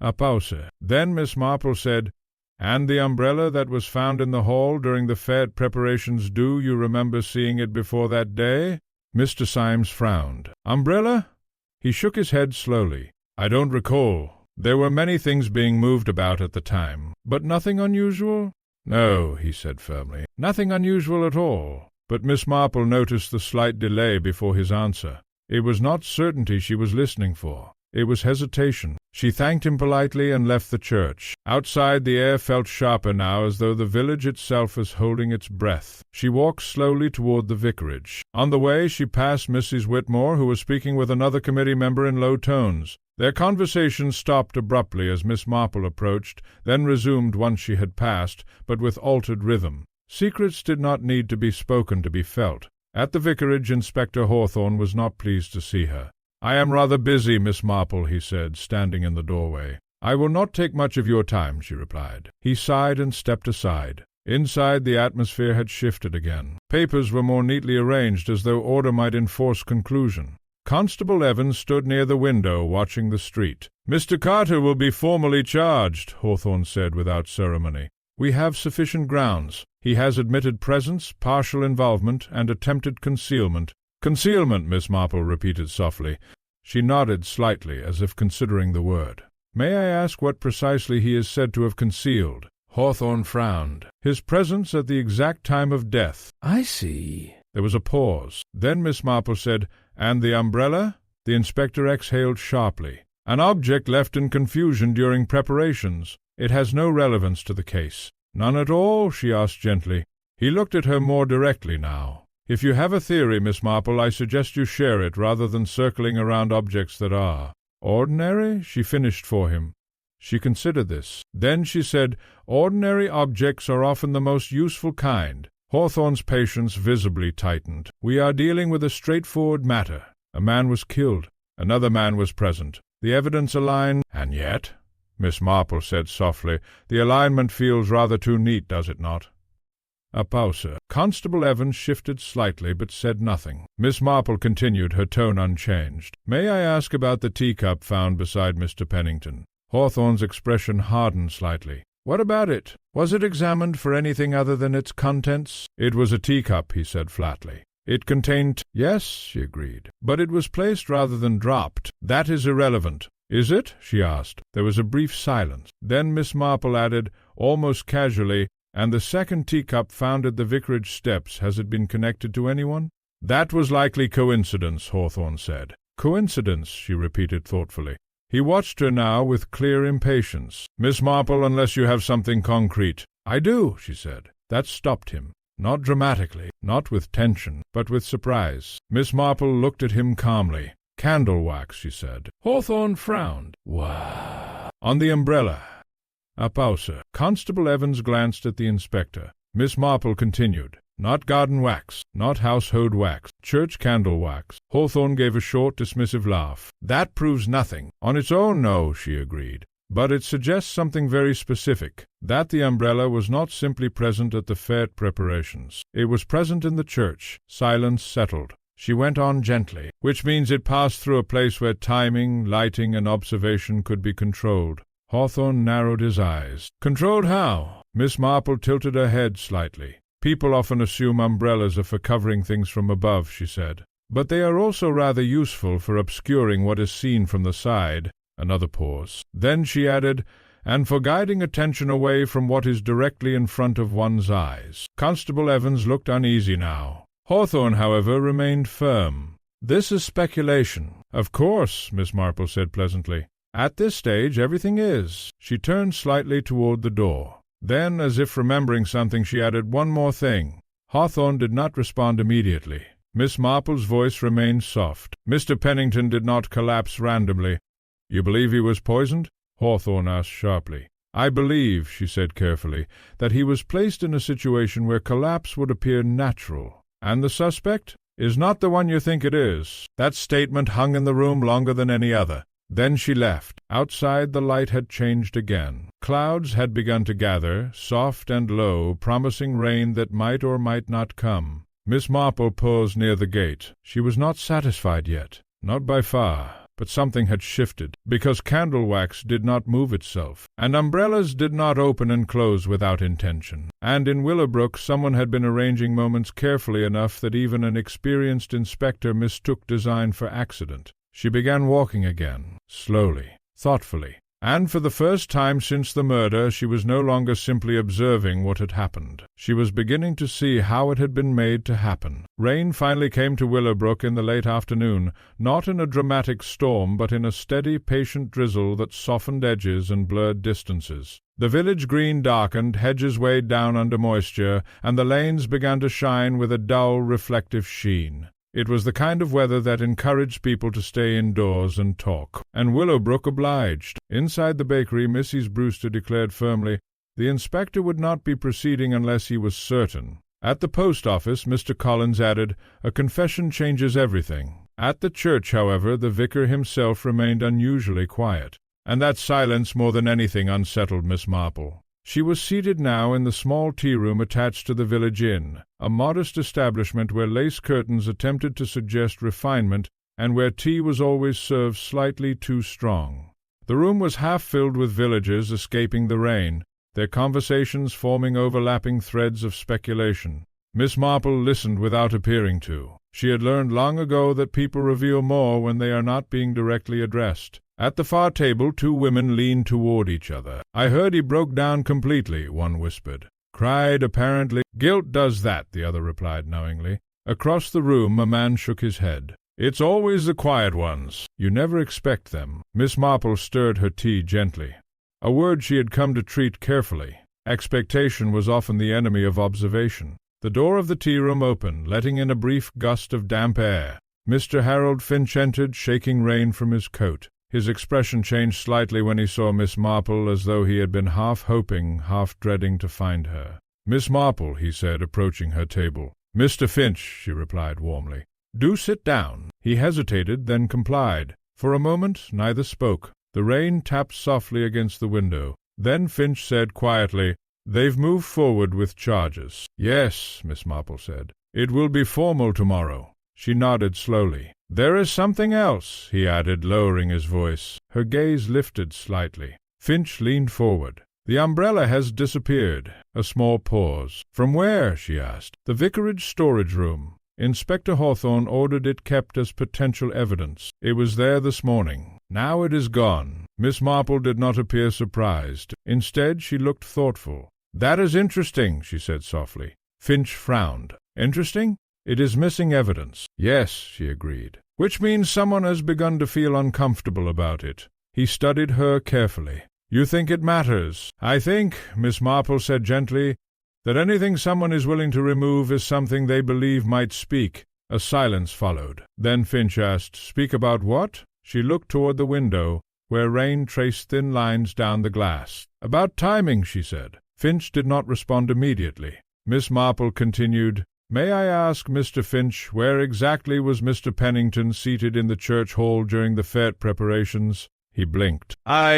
A pause. Then Miss Marple said, "And the umbrella that was found in the hall during the fête preparations, do you remember seeing it before that day?" Mr. Symes frowned. "Umbrella?" He shook his head slowly. "I don't recall. There were many things being moved about at the time. But nothing unusual?" "No," he said firmly. "Nothing unusual at all." But Miss Marple noticed the slight delay before his answer. It was not certainty she was listening for. It was hesitation. She thanked him politely and left the church. Outside, the air felt sharper now, as though the village itself was holding its breath. She walked slowly toward the vicarage. On the way, she passed Mrs. Whitmore, who was speaking with another committee member in low tones. Their conversation stopped abruptly as Miss Marple approached, then resumed once she had passed, but with altered rhythm. Secrets did not need to be spoken to be felt. At the vicarage, Inspector Hawthorne was not pleased to see her. "I am rather busy, Miss Marple," he said, standing in the doorway. "I will not take much of your time," she replied. He sighed and stepped aside. Inside, the atmosphere had shifted again. Papers were more neatly arranged, as though order might enforce conclusion. Constable Evans stood near the window, watching the street. "Mr. Carter will be formally charged," Hawthorne said without ceremony. "We have sufficient grounds. He has admitted presence, partial involvement, and attempted concealment." "Concealment," Miss Marple repeated softly. She nodded slightly, as if considering the word. "May I ask what precisely he is said to have concealed?" Hawthorne frowned. "His presence at the exact time of death." "I see." There was a pause. Then Miss Marple said, "And the umbrella?" The inspector exhaled sharply. "An object left in confusion during preparations. It has no relevance to the case." "None at all?" she asked gently. He looked at her more directly now. "If you have a theory, Miss Marple, I suggest you share it, rather than circling around objects that are." "Ordinary?" she finished for him. She considered this. Then she said, "Ordinary objects are often the most useful kind." Hawthorne's patience visibly tightened. "We are dealing with a straightforward matter. A man was killed. Another man was present. The evidence aligned." "And yet," Miss Marple said softly, "the alignment feels rather too neat, does it not?" A pause. Constable Evans shifted slightly, but said nothing. Miss Marple continued, her tone unchanged. "May I ask about the teacup found beside Mr. Pennington?" Hawthorne's expression hardened slightly. "What about it? Was it examined for anything other than its contents?" "It was a teacup," he said flatly. "It contained—" "Yes," she agreed. "But it was placed rather than dropped. That is irrelevant." "Is it?" she asked. There was a brief silence. Then Miss Marple added, almost casually, "And the second teacup found at the vicarage steps, has it been connected to anyone?" "That was likely coincidence," Hawthorne said. "Coincidence," she repeated thoughtfully. He watched her now with clear impatience. "Miss Marple, unless you have something concrete." "I do," she said. That stopped him. Not dramatically, not with tension, but with surprise. Miss Marple looked at him calmly. "Candle wax," she said. Hawthorne frowned. "Wow." "On the umbrella." A pause. Constable Evans glanced at the inspector. Miss Marple continued. "Not garden wax, not household wax, church candle wax." Hawthorne gave a short, dismissive laugh. "That proves nothing." "On its own, no," she agreed. "But it suggests something very specific, that the umbrella was not simply present at the fete preparations. It was present in the church." Silence settled. She went on gently. "Which means it passed through a place where timing, lighting, and observation could be controlled." Hawthorne narrowed his eyes. "Controlled how?" Miss Marple tilted her head slightly. "People often assume umbrellas are for covering things from above," she said. "But they are also rather useful for obscuring what is seen from the side." Another pause. Then she added, "and for guiding attention away from what is directly in front of one's eyes." Constable Evans looked uneasy now. Hawthorne, however, remained firm. "This is speculation." "Of course," Miss Marple said pleasantly. "At this stage everything is." She turned slightly toward the door. Then, as if remembering something, she added, "One more thing." Hawthorne did not respond immediately. Miss Marple's voice remained soft. "Mr. Pennington did not collapse randomly." "You believe he was poisoned?" Hawthorne asked sharply. "I believe," she said carefully, "that he was placed in a situation where collapse would appear natural." "And the suspect?" "Is not the one you think it is." That statement hung in the room longer than any other. Then she left. Outside the light had changed again. Clouds had begun to gather, soft and low, promising rain that might or might not come. Miss Marple paused near the gate. She was not satisfied yet, not by far, but something had shifted, because candle wax did not move itself, and umbrellas did not open and close without intention. And in Willowbrook someone had been arranging moments carefully enough that even an experienced inspector mistook design for accident. She began walking again, slowly, thoughtfully, and for the first time since the murder she was no longer simply observing what had happened. She was beginning to see how it had been made to happen. Rain finally came to Willowbrook in the late afternoon, not in a dramatic storm, but in a steady, patient drizzle that softened edges and blurred distances. The village green darkened, hedges weighed down under moisture, and the lanes began to shine with a dull, reflective sheen. It was the kind of weather that encouraged people to stay indoors and talk, and Willowbrook obliged. Inside the bakery, Mrs. Brewster declared firmly, the inspector would not be proceeding unless he was certain. At the post office, Mr. Collins added, "A confession changes everything." At the church, however, the vicar himself remained unusually quiet, and that silence more than anything unsettled Miss Marple. She was seated now in the small tea-room attached to the village inn, a modest establishment where lace curtains attempted to suggest refinement and where tea was always served slightly too strong. The room was half filled with villagers escaping the rain, their conversations forming overlapping threads of speculation. Miss Marple listened without appearing to. She had learned long ago that people reveal more when they are not being directly addressed. At the far table 2 women leaned toward each other. "I heard he broke down completely," one whispered. "Cried, apparently." "Guilt does that," the other replied knowingly. Across the room a man shook his head. "It's always the quiet ones. You never expect them." Miss Marple stirred her tea gently, a word she had come to treat carefully. Expectation was often the enemy of observation. The door of the tea-room opened, letting in a brief gust of damp air. Mr. Harold Finch entered, shaking rain from his coat. His expression changed slightly when he saw Miss Marple, as though he had been half hoping, half dreading to find her. "Miss Marple," he said, approaching her table. "Mr. Finch," she replied warmly. "Do sit down." He hesitated, then complied. For a moment neither spoke. The rain tapped softly against the window. Then Finch said quietly, "They've moved forward with charges." "Yes," Miss Marple said. "It will be formal tomorrow." She nodded slowly. "There is something else," he added, lowering his voice. Her gaze lifted slightly. Finch leaned forward. "The umbrella has disappeared." A small pause. "From where?" she asked. "The vicarage storage room. Inspector Hawthorne ordered it kept as potential evidence. It was there this morning. Now it is gone." Miss Marple did not appear surprised. Instead, she looked thoughtful. "That is interesting," she said softly. Finch frowned. "Interesting? It is missing evidence." "Yes," she agreed. "Which means someone has begun to feel uncomfortable about it." He studied her carefully. "You think it matters?" "I think," Miss Marple said gently, "that anything someone is willing to remove is something they believe might speak." A silence followed. Then Finch asked, "Speak about what?" She looked toward the window, where rain traced thin lines down the glass. "About timing," she said. Finch did not respond immediately. Miss Marple continued, "May I ask, Mr. Finch, where exactly was Mr. Pennington seated in the church hall during the fete preparations?" He blinked. "By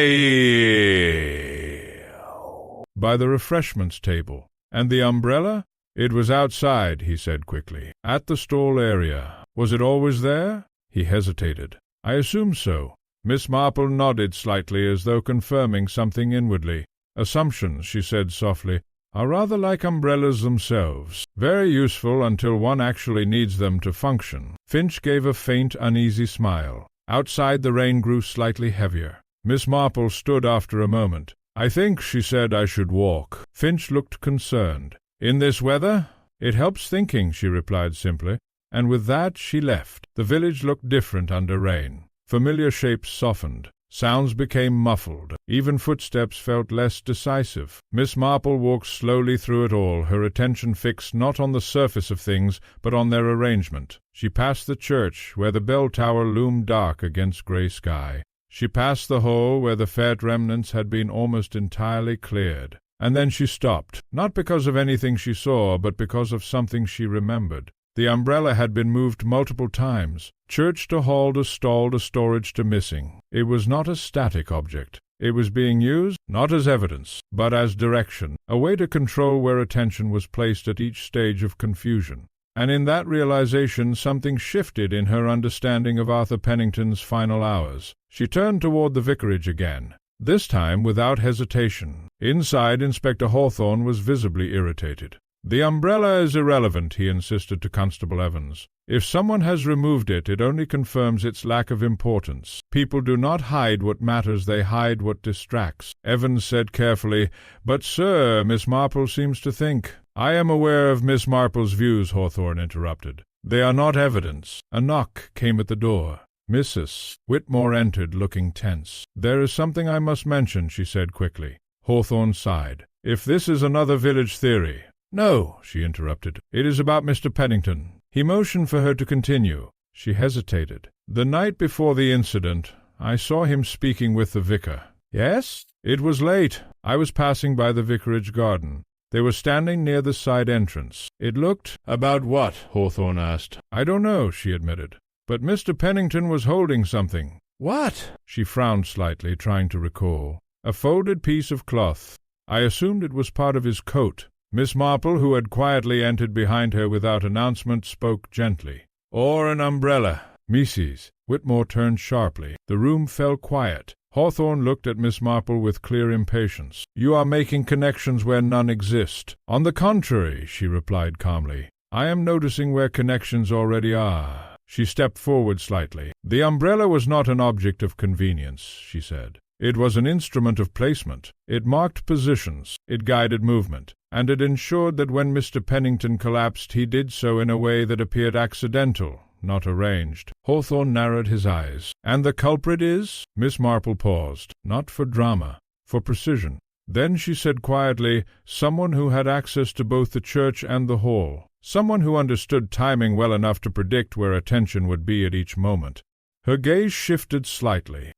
the refreshments table." "And the umbrella?" "It was outside," he said quickly, "at the stall area." "Was it always there?" He hesitated. "I assume so." Miss Marple nodded slightly as though confirming something inwardly. "Assumptions," she said softly, "are rather like umbrellas themselves, very useful until one actually needs them to function." Finch gave a faint, uneasy smile. Outside the rain grew slightly heavier. Miss Marple stood after a moment. "I think," she said, "I should walk." Finch looked concerned. "In this weather?" "It helps thinking," she replied simply, and with that she left. The village looked different under rain. Familiar shapes softened. Sounds became muffled. Even footsteps felt less decisive. Miss Marple walked slowly through it all, her attention fixed not on the surface of things, but on their arrangement. She passed the church, where the bell tower loomed dark against grey sky. She passed the hall, where the fete remnants had been almost entirely cleared. And then she stopped, not because of anything she saw, but because of something she remembered. The umbrella had been moved multiple times, church to hall to stall to storage to missing. It was not a static object. It was being used, not as evidence, but as direction, a way to control where attention was placed at each stage of confusion. And in that realization something shifted in her understanding of Arthur Pennington's final hours. She turned toward the vicarage again, this time without hesitation. Inside, Inspector Hawthorne was visibly irritated. "The umbrella is irrelevant," he insisted to Constable Evans. "If someone has removed it, it only confirms its lack of importance. People do not hide what matters, they hide what distracts." Evans said carefully, "But, sir, Miss Marple seems to think—" "I am aware of Miss Marple's views," Hawthorne interrupted. "They are not evidence." A knock came at the door. Mrs. Whitmore entered, looking tense. "There is something I must mention," she said quickly. Hawthorne sighed. "If this is another village theory—" "No," she interrupted. "It is about Mr. Pennington." He motioned for her to continue. She hesitated. "The night before the incident, I saw him speaking with the vicar." "Yes?" "It was late. I was passing by the vicarage garden. They were standing near the side entrance. It looked—" "About what?" Hawthorne asked. "I don't know," she admitted. but Mr. Pennington was holding something. What? She frowned slightly, trying to recall. A folded piece of cloth. I assumed it was part of his coat. Miss Marple, who had quietly entered behind her without announcement, spoke gently. Or an umbrella. Mrs. Whitmore turned sharply. The room fell quiet. Hawthorne looked at Miss Marple with clear impatience. You are making connections where none exist. On the contrary, she replied calmly, I am noticing where connections already are. She stepped forward slightly. The umbrella was not an object of convenience, she said. It was an instrument of placement. It marked positions, it guided movement, and it ensured that when Mr. Pennington collapsed he did so in a way that appeared accidental, not arranged. Hawthorne narrowed his eyes. And the culprit is? Miss Marple paused, not for drama, for precision. Then she said quietly, someone who had access to both the church and the hall. Someone who understood timing well enough to predict where attention would be at each moment. Her gaze shifted slightly.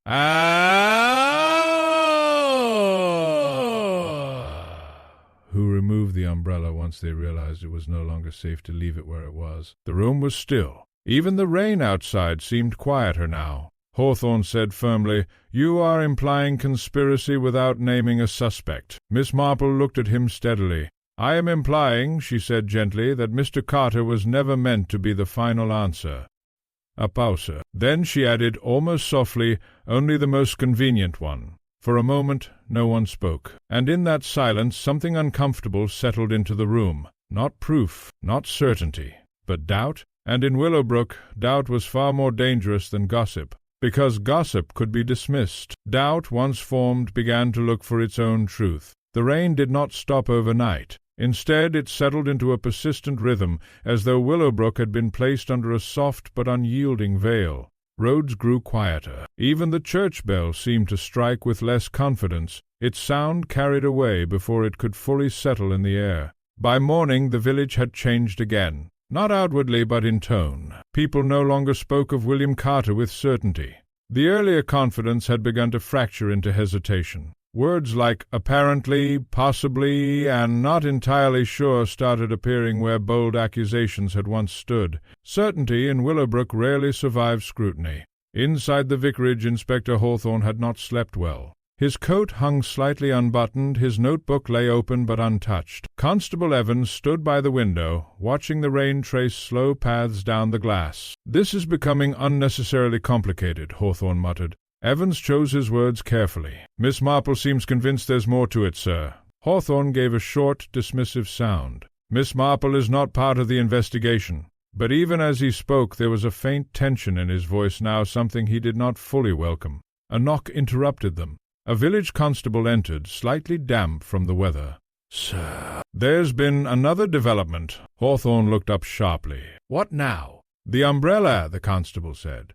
Who removed the umbrella once they realized it was no longer safe to leave it where it was. The room was still. Even the rain outside seemed quieter now. Hawthorne said firmly, You are implying conspiracy without naming a suspect. Miss Marple looked at him steadily. I am implying, she said gently, that Mr. Carter was never meant to be the final answer. A pause. Then she added, almost softly, only the most convenient one. For a moment no one spoke, and in that silence something uncomfortable settled into the room. Not proof, not certainty, but doubt. And in Willowbrook, doubt was far more dangerous than gossip, because gossip could be dismissed. Doubt, once formed, began to look for its own truth. The rain did not stop overnight. Instead, it settled into a persistent rhythm, as though Willowbrook had been placed under a soft but unyielding veil. Roads grew quieter. Even the church bell seemed to strike with less confidence, its sound carried away before it could fully settle in the air. By morning the village had changed again. Not outwardly, but in tone. People no longer spoke of William Carter with certainty. The earlier confidence had begun to fracture into hesitation. Words like apparently, possibly, and not entirely sure started appearing where bold accusations had once stood. Certainty in Willowbrook rarely survived scrutiny. Inside the vicarage, Inspector Hawthorne had not slept well. His coat hung slightly unbuttoned, his notebook lay open but untouched. Constable Evans stood by the window, watching the rain trace slow paths down the glass. This is becoming unnecessarily complicated, Hawthorne muttered. Evans chose his words carefully. Miss Marple seems convinced there's more to it, sir. Hawthorne gave a short, dismissive sound. Miss Marple is not part of the investigation. But even as he spoke there was a faint tension in his voice now, something he did not fully welcome. A knock interrupted them. A village constable entered, slightly damp from the weather. Sir, there's been another development. Hawthorne looked up sharply. What now? The umbrella, the constable said.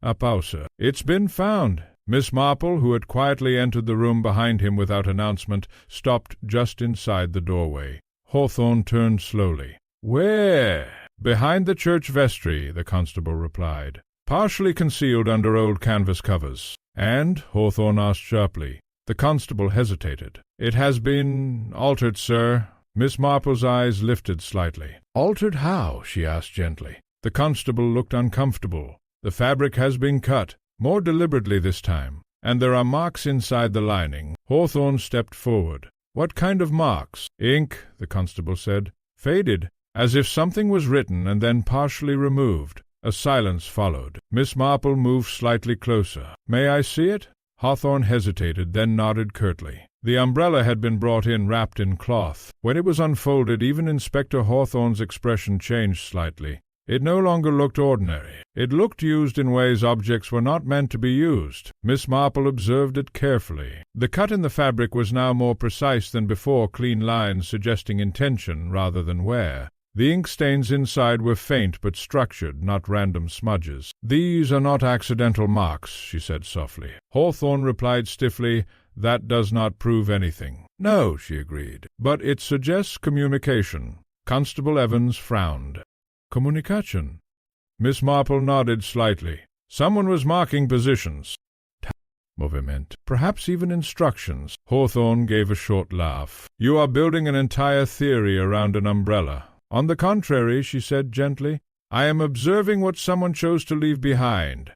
A pause. It's been found. Miss Marple, who had quietly entered the room behind him without announcement, stopped just inside the doorway. Hawthorne turned slowly. Where? Behind the church vestry, the constable replied. Partially concealed under old canvas covers. And? Hawthorne asked sharply. The constable hesitated. It has been altered, sir. Miss Marple's eyes lifted slightly. Altered how? She asked gently. The constable looked uncomfortable. The fabric has been cut, more deliberately this time, and there are marks inside the lining. Hawthorne stepped forward. What kind of marks? Ink, the constable said. Faded, as if something was written and then partially removed. A silence followed. Miss Marple moved slightly closer. May I see it? Hawthorne hesitated, then nodded curtly. The umbrella had been brought in wrapped in cloth. When it was unfolded, even Inspector Hawthorne's expression changed slightly. It no longer looked ordinary. It looked used in ways objects were not meant to be used. Miss Marple observed it carefully. The cut in the fabric was now more precise than before, clean lines suggesting intention rather than wear. The ink stains inside were faint but structured, not random smudges. These are not accidental marks, she said softly. Hawthorne replied stiffly, That does not prove anything. No, she agreed, but it suggests communication. Constable Evans frowned. Communication? Miss Marple nodded slightly. Someone was marking positions. Movement. Perhaps even instructions. Hawthorne gave a short laugh. You are building an entire theory around an umbrella. On the contrary, she said gently, "I am observing what someone chose to leave behind."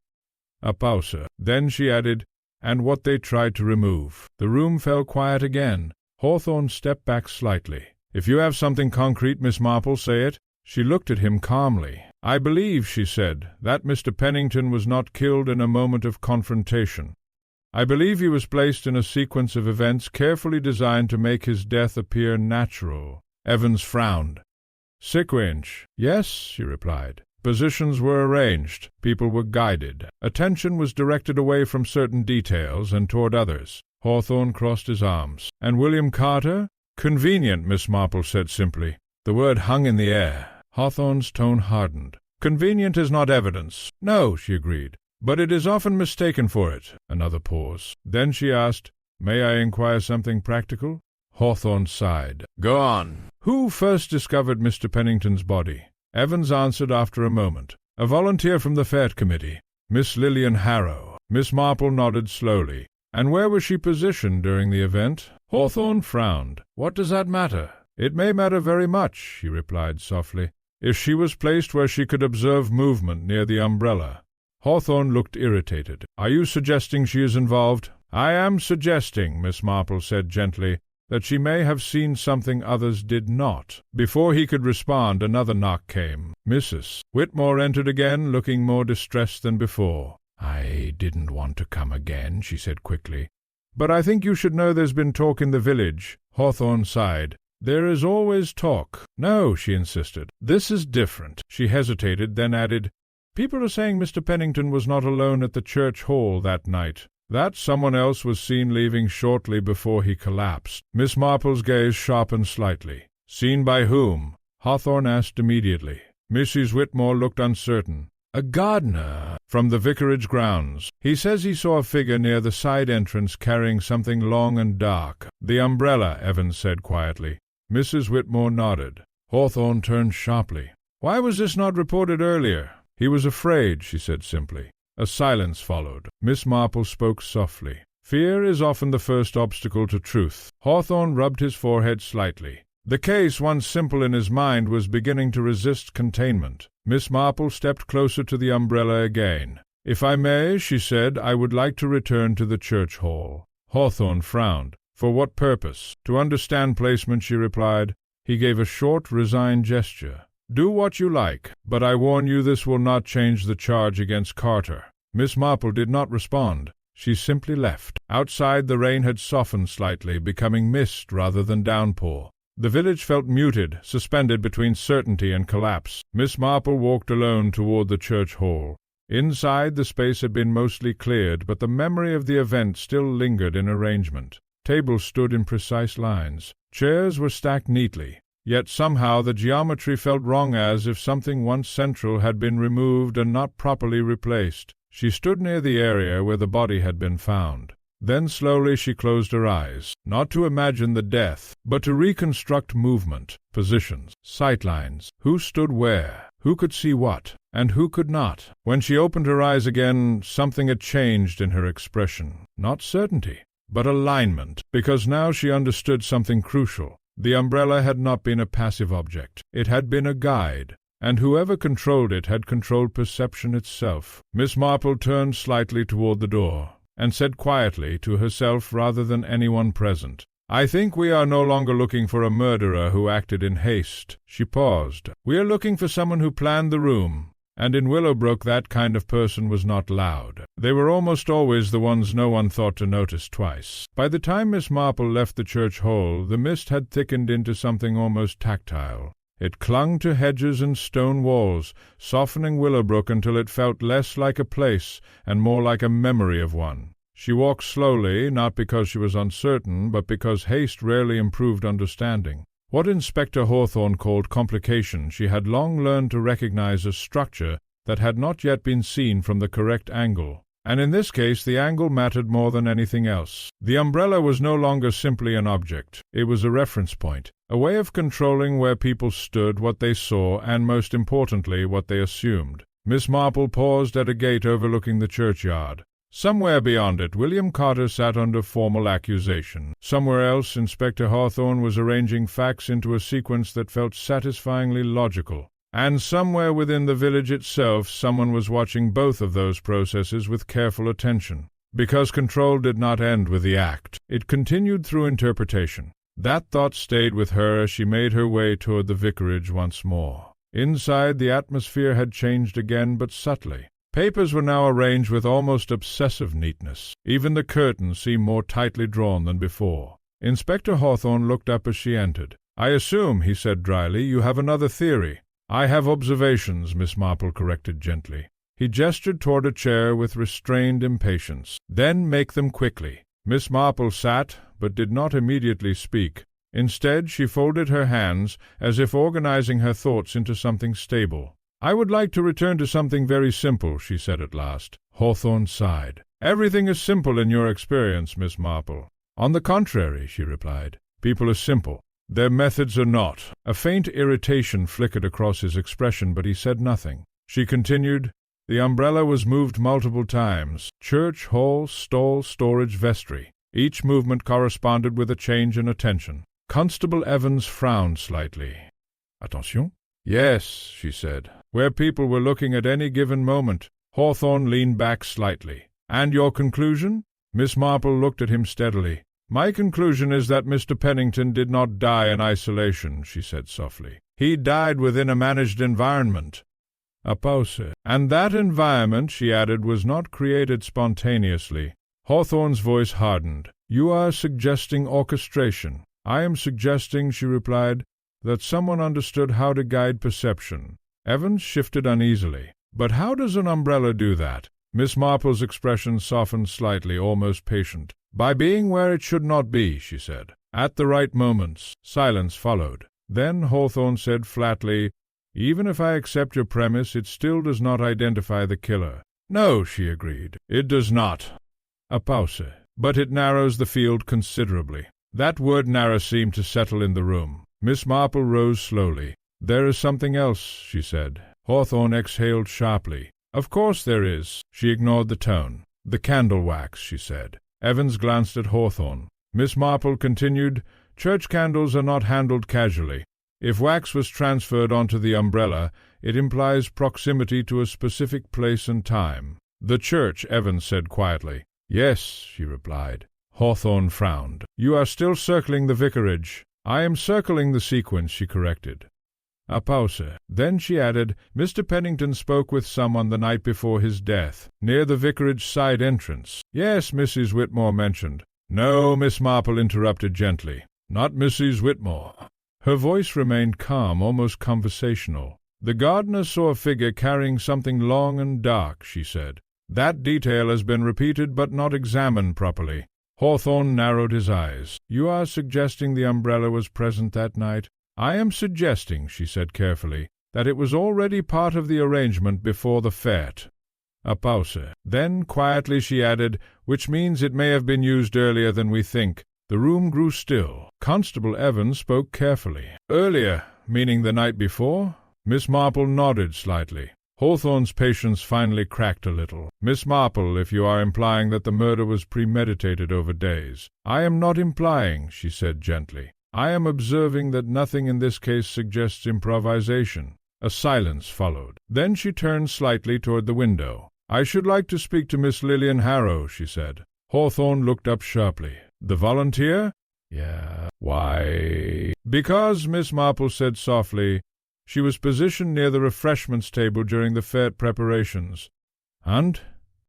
A pause. Then she added, "and what they tried to remove." The room fell quiet again. Hawthorne stepped back slightly. "If you have something concrete, Miss Marple, say it." She looked at him calmly. "I believe," she said, "that Mr. Pennington was not killed in a moment of confrontation. I believe he was placed in a sequence of events carefully designed to make his death appear natural." Evans frowned. "Sequence? Yes," she replied. "Positions were arranged, people were guided, attention was directed away from certain details and toward others." Hawthorne crossed his arms. "And William Carter?" "Convenient," Miss Marple said simply. The word hung in the air. Hawthorne's tone hardened. "Convenient is not evidence." "No," she agreed, "but it is often mistaken for it." Another pause. Then she asked, "May I inquire something practical?" Hawthorne sighed. "Go on." "Who first discovered Mr. Pennington's body?" Evans answered after a moment. "A volunteer from the Fair Committee, Miss Lillian Harrow." Miss Marple nodded slowly. "And where was she positioned during the event?" Hawthorne frowned. "What does that matter?" "It may matter very much," he replied softly, "if she was placed where she could observe movement near the umbrella." Hawthorne looked irritated. "Are you suggesting she is involved?" "I am suggesting," Miss Marple said gently, "that she may have seen something others did not." Before he could respond, another knock came. Mrs. Whitmore entered again, looking more distressed than before. "I didn't want to come again," she said quickly, "but I think you should know there's been talk in the village." Hawthorne sighed. "There is always talk." "No," she insisted. "This is different." She hesitated, then added, "People are saying Mr. Pennington was not alone at the church hall that night. That someone else was seen leaving shortly before he collapsed." Miss Marple's gaze sharpened slightly. "Seen by whom?" Hawthorne asked immediately. Mrs. Whitmore looked uncertain. "A gardener from the vicarage grounds. He says he saw a figure near the side entrance carrying something long and dark." "The umbrella," Evans said quietly. Mrs. Whitmore nodded. Hawthorne turned sharply. "Why was this not reported earlier?" "He was afraid," she said simply. A silence followed. Miss Marple spoke softly. "Fear is often the first obstacle to truth." Hawthorne rubbed his forehead slightly. The case, once simple in his mind, was beginning to resist containment. Miss Marple stepped closer to the umbrella again. "If I may," she said, "I would like to return to the church hall." Hawthorne frowned. "For what purpose?" "To understand placement," she replied. He gave a short, resigned gesture. "Do what you like, but I warn you this will not change the charge against Carter." Miss Marple did not respond. She simply left. Outside, the rain had softened slightly, becoming mist rather than downpour. The village felt muted, suspended between certainty and collapse. Miss Marple walked alone toward the church hall. Inside, the space had been mostly cleared, but the memory of the event still lingered in arrangement. Tables stood in precise lines. Chairs were stacked neatly. Yet somehow the geometry felt wrong, as if something once central had been removed and not properly replaced. She stood near the area where the body had been found. Then slowly she closed her eyes, not to imagine the death, but to reconstruct movement, positions, sightlines, who stood where, who could see what, and who could not. When she opened her eyes again, something had changed in her expression. Not certainty, but alignment, because now she understood something crucial. The umbrella had not been a passive object. It had been a guide, and whoever controlled it had controlled perception itself. Miss Marple turned slightly toward the door, and said quietly, to herself rather than anyone present, "I think we are no longer looking for a murderer who acted in haste." She paused. "We are looking for someone who planned the room, and in Willowbrook that kind of person was not loud. They were almost always the ones no one thought to notice twice." By the time Miss Marple left the church hall, the mist had thickened into something almost tactile. It clung to hedges and stone walls, softening Willowbrook until it felt less like a place and more like a memory of one. She walked slowly, not because she was uncertain, but because haste rarely improved understanding. What Inspector Hawthorne called complication she had long learned to recognize as structure that had not yet been seen from the correct angle. And in this case the angle mattered more than anything else. The umbrella was no longer simply an object. It was a reference point, a way of controlling where people stood, what they saw, and most importantly, what they assumed. Miss Marple paused at a gate overlooking the churchyard. Somewhere beyond it, William Carter sat under formal accusation. Somewhere else, Inspector Hawthorne was arranging facts into a sequence that felt satisfyingly logical. And somewhere within the village itself someone was watching both of those processes with careful attention. Because control did not end with the act, it continued through interpretation. That thought stayed with her as she made her way toward the vicarage once more. Inside, the atmosphere had changed again, but subtly. Papers were now arranged with almost obsessive neatness. Even the curtains seemed more tightly drawn than before. Inspector Hawthorne looked up as she entered. "I assume," he said dryly, "you have another theory." "I have observations," Miss Marple corrected gently. He gestured toward a chair with restrained impatience. "Then make them quickly." Miss Marple sat, but did not immediately speak. Instead, she folded her hands, as if organizing her thoughts into something stable. "I would like to return to something very simple," she said at last. Hawthorne sighed. "Everything is simple in your experience, Miss Marple." "On the contrary," she replied. "People are simple. Their methods are not." A faint irritation flickered across his expression, but he said nothing. She continued, "The umbrella was moved multiple times. Church, hall, stall, storage, vestry. Each movement corresponded with a change in attention." Constable Evans frowned slightly. "Attention?" "Yes," she said. "Where people were looking at any given moment." Hawthorne leaned back slightly. "And your conclusion?" Miss Marple looked at him steadily. "My conclusion is that Mr. Pennington did not die in isolation," she said softly. "He died within a managed environment." A pause. "And that environment," she added, "was not created spontaneously." Hawthorne's voice hardened. "You are suggesting orchestration." "I am suggesting," she replied, "that someone understood how to guide perception." Evans shifted uneasily. "But how does an umbrella do that?" Miss Marple's expression softened slightly, almost patient. "By being where it should not be," she said. "At the right moments." Silence followed. Then Hawthorne said flatly, "Even if I accept your premise, it still does not identify the killer." "No," she agreed, "it does not." A pause. "But it narrows the field considerably." That word narrow seemed to settle in the room. Miss Marple rose slowly. "There is something else," she said. Hawthorne exhaled sharply. "Of course there is." She ignored the tone. "The candle wax," she said. Evans glanced at Hawthorne. Miss Marple continued, "Church candles are not handled casually. If wax was transferred onto the umbrella, it implies proximity to a specific place and time." "The church," Evans said quietly. "Yes," she replied. Hawthorne frowned. "You are still circling the vicarage." "I am circling the sequence," she corrected. A pause. Then she added, "Mr. Pennington spoke with someone the night before his death, near the vicarage side entrance." "Yes," Mrs. Whitmore mentioned. "No," Miss Marple interrupted gently. "Not Mrs. Whitmore." Her voice remained calm, almost conversational. "The gardener saw a figure carrying something long and dark," she said. "That detail has been repeated but not examined properly." Hawthorne narrowed his eyes. "You are suggesting the umbrella was present that night?" "I am suggesting," she said carefully, "that it was already part of the arrangement before the fête." A pause. Then, quietly, she added, "Which means it may have been used earlier than we think." The room grew still. Constable Evans spoke carefully. "Earlier, meaning the night before?" Miss Marple nodded slightly. Hawthorne's patience finally cracked a little. "Miss Marple, if you are implying that the murder was premeditated over days." "I am not implying," she said gently. "I am observing that nothing in this case suggests improvisation." A silence followed. Then she turned slightly toward the window. "I should like to speak to Miss Lillian Harrow," she said. Hawthorne looked up sharply. "The volunteer?" "Yeah." "Why?" "Because," Miss Marple said softly, "she was positioned near the refreshments table during the fête preparations." "And?"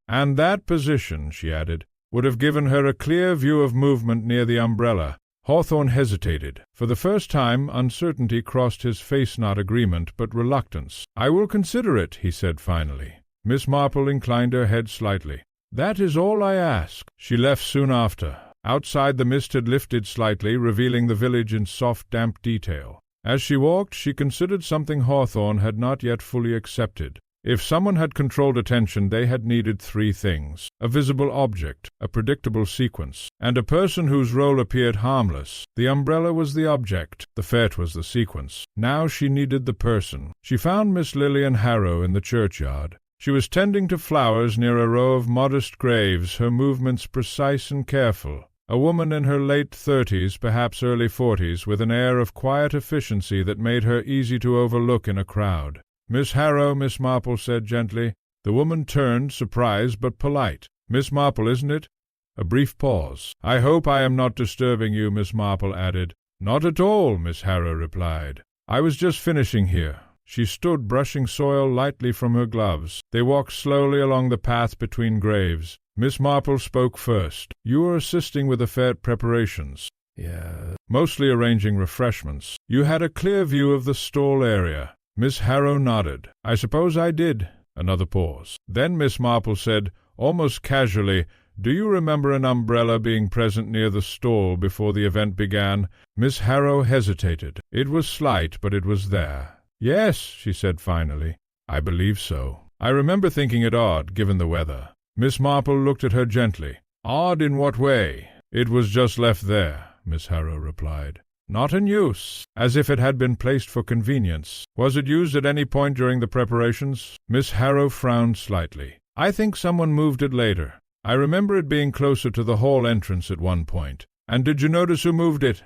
"And that position," she added, "would have given her a clear view of movement near the umbrella." Hawthorne hesitated. For the first time, uncertainty crossed his face, not agreement, but reluctance. "I will consider it," he said finally. Miss Marple inclined her head slightly. "That is all I ask." She left soon after. Outside, the mist had lifted slightly, revealing the village in soft, damp detail. As she walked, she considered something Hawthorne had not yet fully accepted. If someone had controlled attention, they had needed three things: a visible object, a predictable sequence, and a person whose role appeared harmless. The umbrella was the object, the fête was the sequence. Now she needed the person. She found Miss Lillian Harrow in the churchyard. She was tending to flowers near a row of modest graves, her movements precise and careful. a woman in her late 30s, perhaps early 40s, with an air of quiet efficiency that made her easy to overlook in a crowd. "Miss Harrow," Miss Marple said gently. The woman turned, surprised but polite. "Miss Marple, isn't it?" A brief pause. "I hope I am not disturbing you," Miss Marple added. "Not at all," Miss Harrow replied. "I was just finishing here." She stood brushing soil lightly from her gloves. They walked slowly along the path between graves. Miss Marple spoke first. "You are assisting with the fair preparations." "Yes." "Mostly arranging refreshments. You had a clear view of the stall area." Miss Harrow nodded. "I suppose I did." Another pause. Then Miss Marple said, almost casually, "Do you remember an umbrella being present near the stall before the event began?" Miss Harrow hesitated. It was slight, but it was there. "Yes," she said finally. "I believe so. I remember thinking it odd, given the weather." Miss Marple looked at her gently. "Odd in what way?" "It was just left there," Miss Harrow replied. "Not in use, as if it had been placed for convenience. Was it used at any point during the preparations?" Miss Harrow frowned slightly. "I think someone moved it later. I remember it being closer to the hall entrance at one point." "And did you notice who moved it?"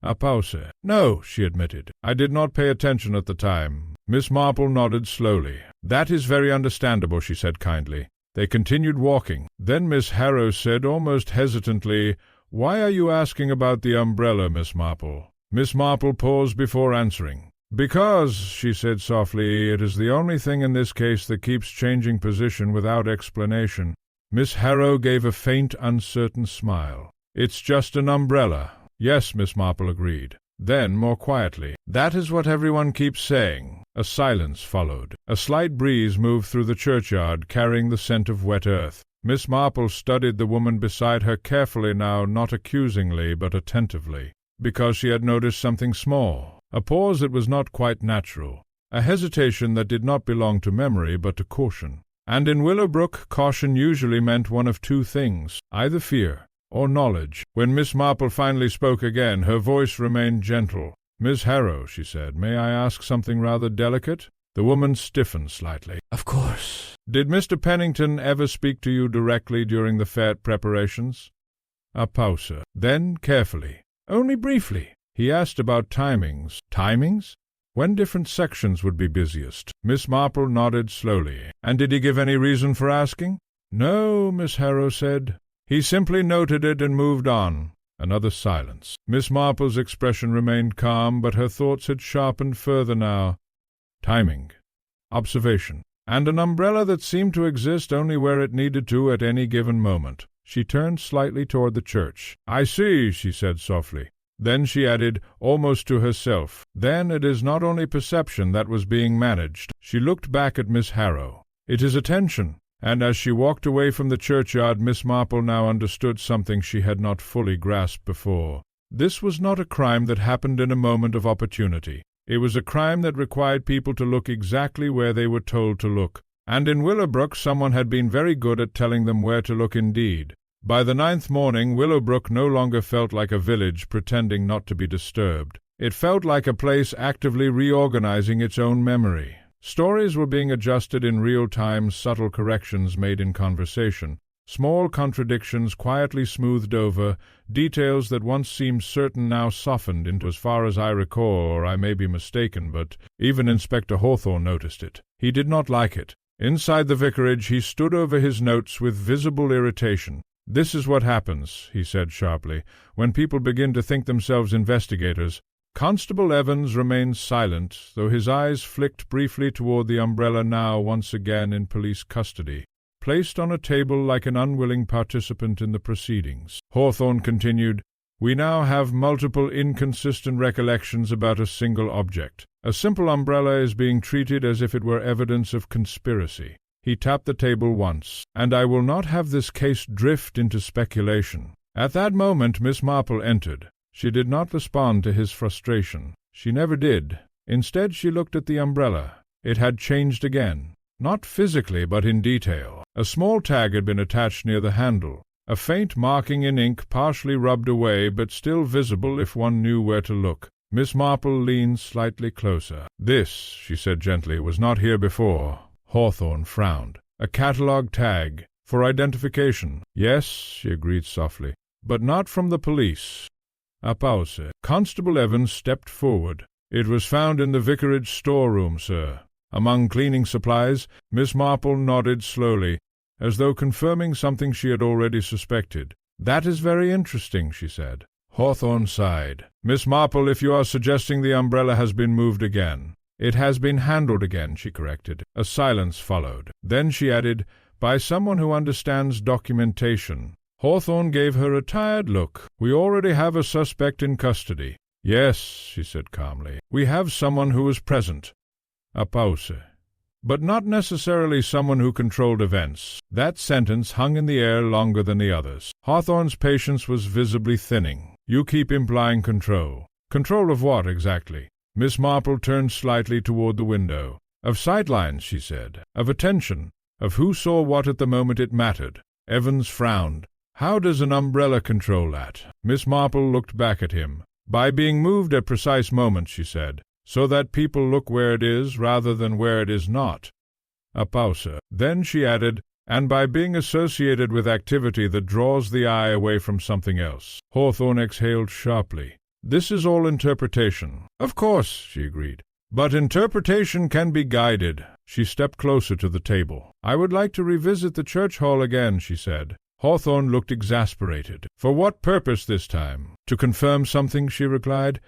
A pause. "No," she admitted. "I did not pay attention at the time." Miss Marple nodded slowly. "That is very understandable," she said kindly. They continued walking. Then Miss Harrow said almost hesitantly, "Why are you asking about the umbrella, Miss Marple?" Miss Marple paused before answering. "Because," she said softly, "it is the only thing in this case that keeps changing position without explanation." Miss Harrow gave a faint, uncertain smile. "It's just an umbrella." "Yes," Miss Marple agreed. Then, more quietly, "That is what everyone keeps saying." A silence followed. A slight breeze moved through the churchyard, carrying the scent of wet earth. Miss Marple studied the woman beside her carefully now, not accusingly, but attentively, because she had noticed something small, a pause that was not quite natural, a hesitation that did not belong to memory but to caution. And in Willowbrook, caution usually meant one of two things, either fear or knowledge. When Miss Marple finally spoke again, her voice remained gentle. "Miss Harrow," she said, "may I ask something rather delicate?" The woman stiffened slightly. "Of course." "Did Mr. Pennington ever speak to you directly during the fete preparations?" A pause. Then, carefully, "Only briefly. He asked about timings." "Timings?" "When different sections would be busiest." Miss Marple nodded slowly. "And did he give any reason for asking?" "No," Miss Harrow said. "He simply noted it and moved on." Another silence. Miss Marple's expression remained calm, but her thoughts had sharpened further now. Timing. Observation. And an umbrella that seemed to exist only where it needed to at any given moment. She turned slightly toward the church. "I see," she said softly. Then she added, almost to herself, "Then it is not only perception that was being managed." She looked back at Miss Harrow. "It is attention." And as she walked away from the churchyard, Miss Marple now understood something she had not fully grasped before. This was not a crime that happened in a moment of opportunity. It was a crime that required people to look exactly where they were told to look. And in Willowbrook someone had been very good at telling them where to look indeed. By the 9th morning, Willowbrook no longer felt like a village pretending not to be disturbed. It felt like a place actively reorganizing its own memory. Stories were being adjusted in real time, subtle corrections made in conversation, small contradictions quietly smoothed over, details that once seemed certain now softened into, as far as I recall, or I may be mistaken, but even Inspector Hawthorne noticed it. He did not like it. Inside the vicarage he stood over his notes with visible irritation. "This is what happens," he said sharply, "when people begin to think themselves investigators." Constable Evans remained silent, though his eyes flicked briefly toward the umbrella now once again in police custody, placed on a table like an unwilling participant in the proceedings. Hawthorne continued, "We now have multiple inconsistent recollections about a single object. A simple umbrella is being treated as if it were evidence of conspiracy." He tapped the table once. "And I will not have this case drift into speculation." At that moment Miss Marple entered. She did not respond to his frustration. She never did. Instead she looked at the umbrella. It had changed again. Not physically, but in detail. A small tag had been attached near the handle. A faint marking in ink partially rubbed away, but still visible if one knew where to look. Miss Marple leaned slightly closer. "This," she said gently, "was not here before." Hawthorne frowned. "A catalogue tag. For identification." "Yes," she agreed softly. but not from the police. A pause. Constable Evans stepped forward. It was found in the vicarage storeroom, sir. Among cleaning supplies. Miss Marple nodded slowly, as though confirming something she had already suspected. That is very interesting, she said. Hawthorne sighed. Miss Marple, if you are suggesting the umbrella has been moved again. It has been handled again, she corrected. A silence followed. Then she added, by someone who understands documentation. Hawthorne gave her a tired look. We already have a suspect in custody. Yes, she said calmly. We have someone who was present. A pause. But not necessarily someone who controlled events. That sentence hung in the air longer than the others. Hawthorne's patience was visibly thinning. You keep implying control. Control of what, exactly? Miss Marple turned slightly toward the window. Of sightlines, she said. Of attention. Of who saw what at the moment it mattered. Evans frowned. How does an umbrella control that? Miss Marple looked back at him. By being moved at precise moments, she said, so that people look where it is rather than where it is not. A pause. Then she added, and by being associated with activity that draws the eye away from something else. Hawthorne exhaled sharply. This is all interpretation. Of course, she agreed. But interpretation can be guided. She stepped closer to the table. I would like to revisit the church hall again, she said. Hawthorne looked exasperated. For what purpose this time? To confirm something, she replied.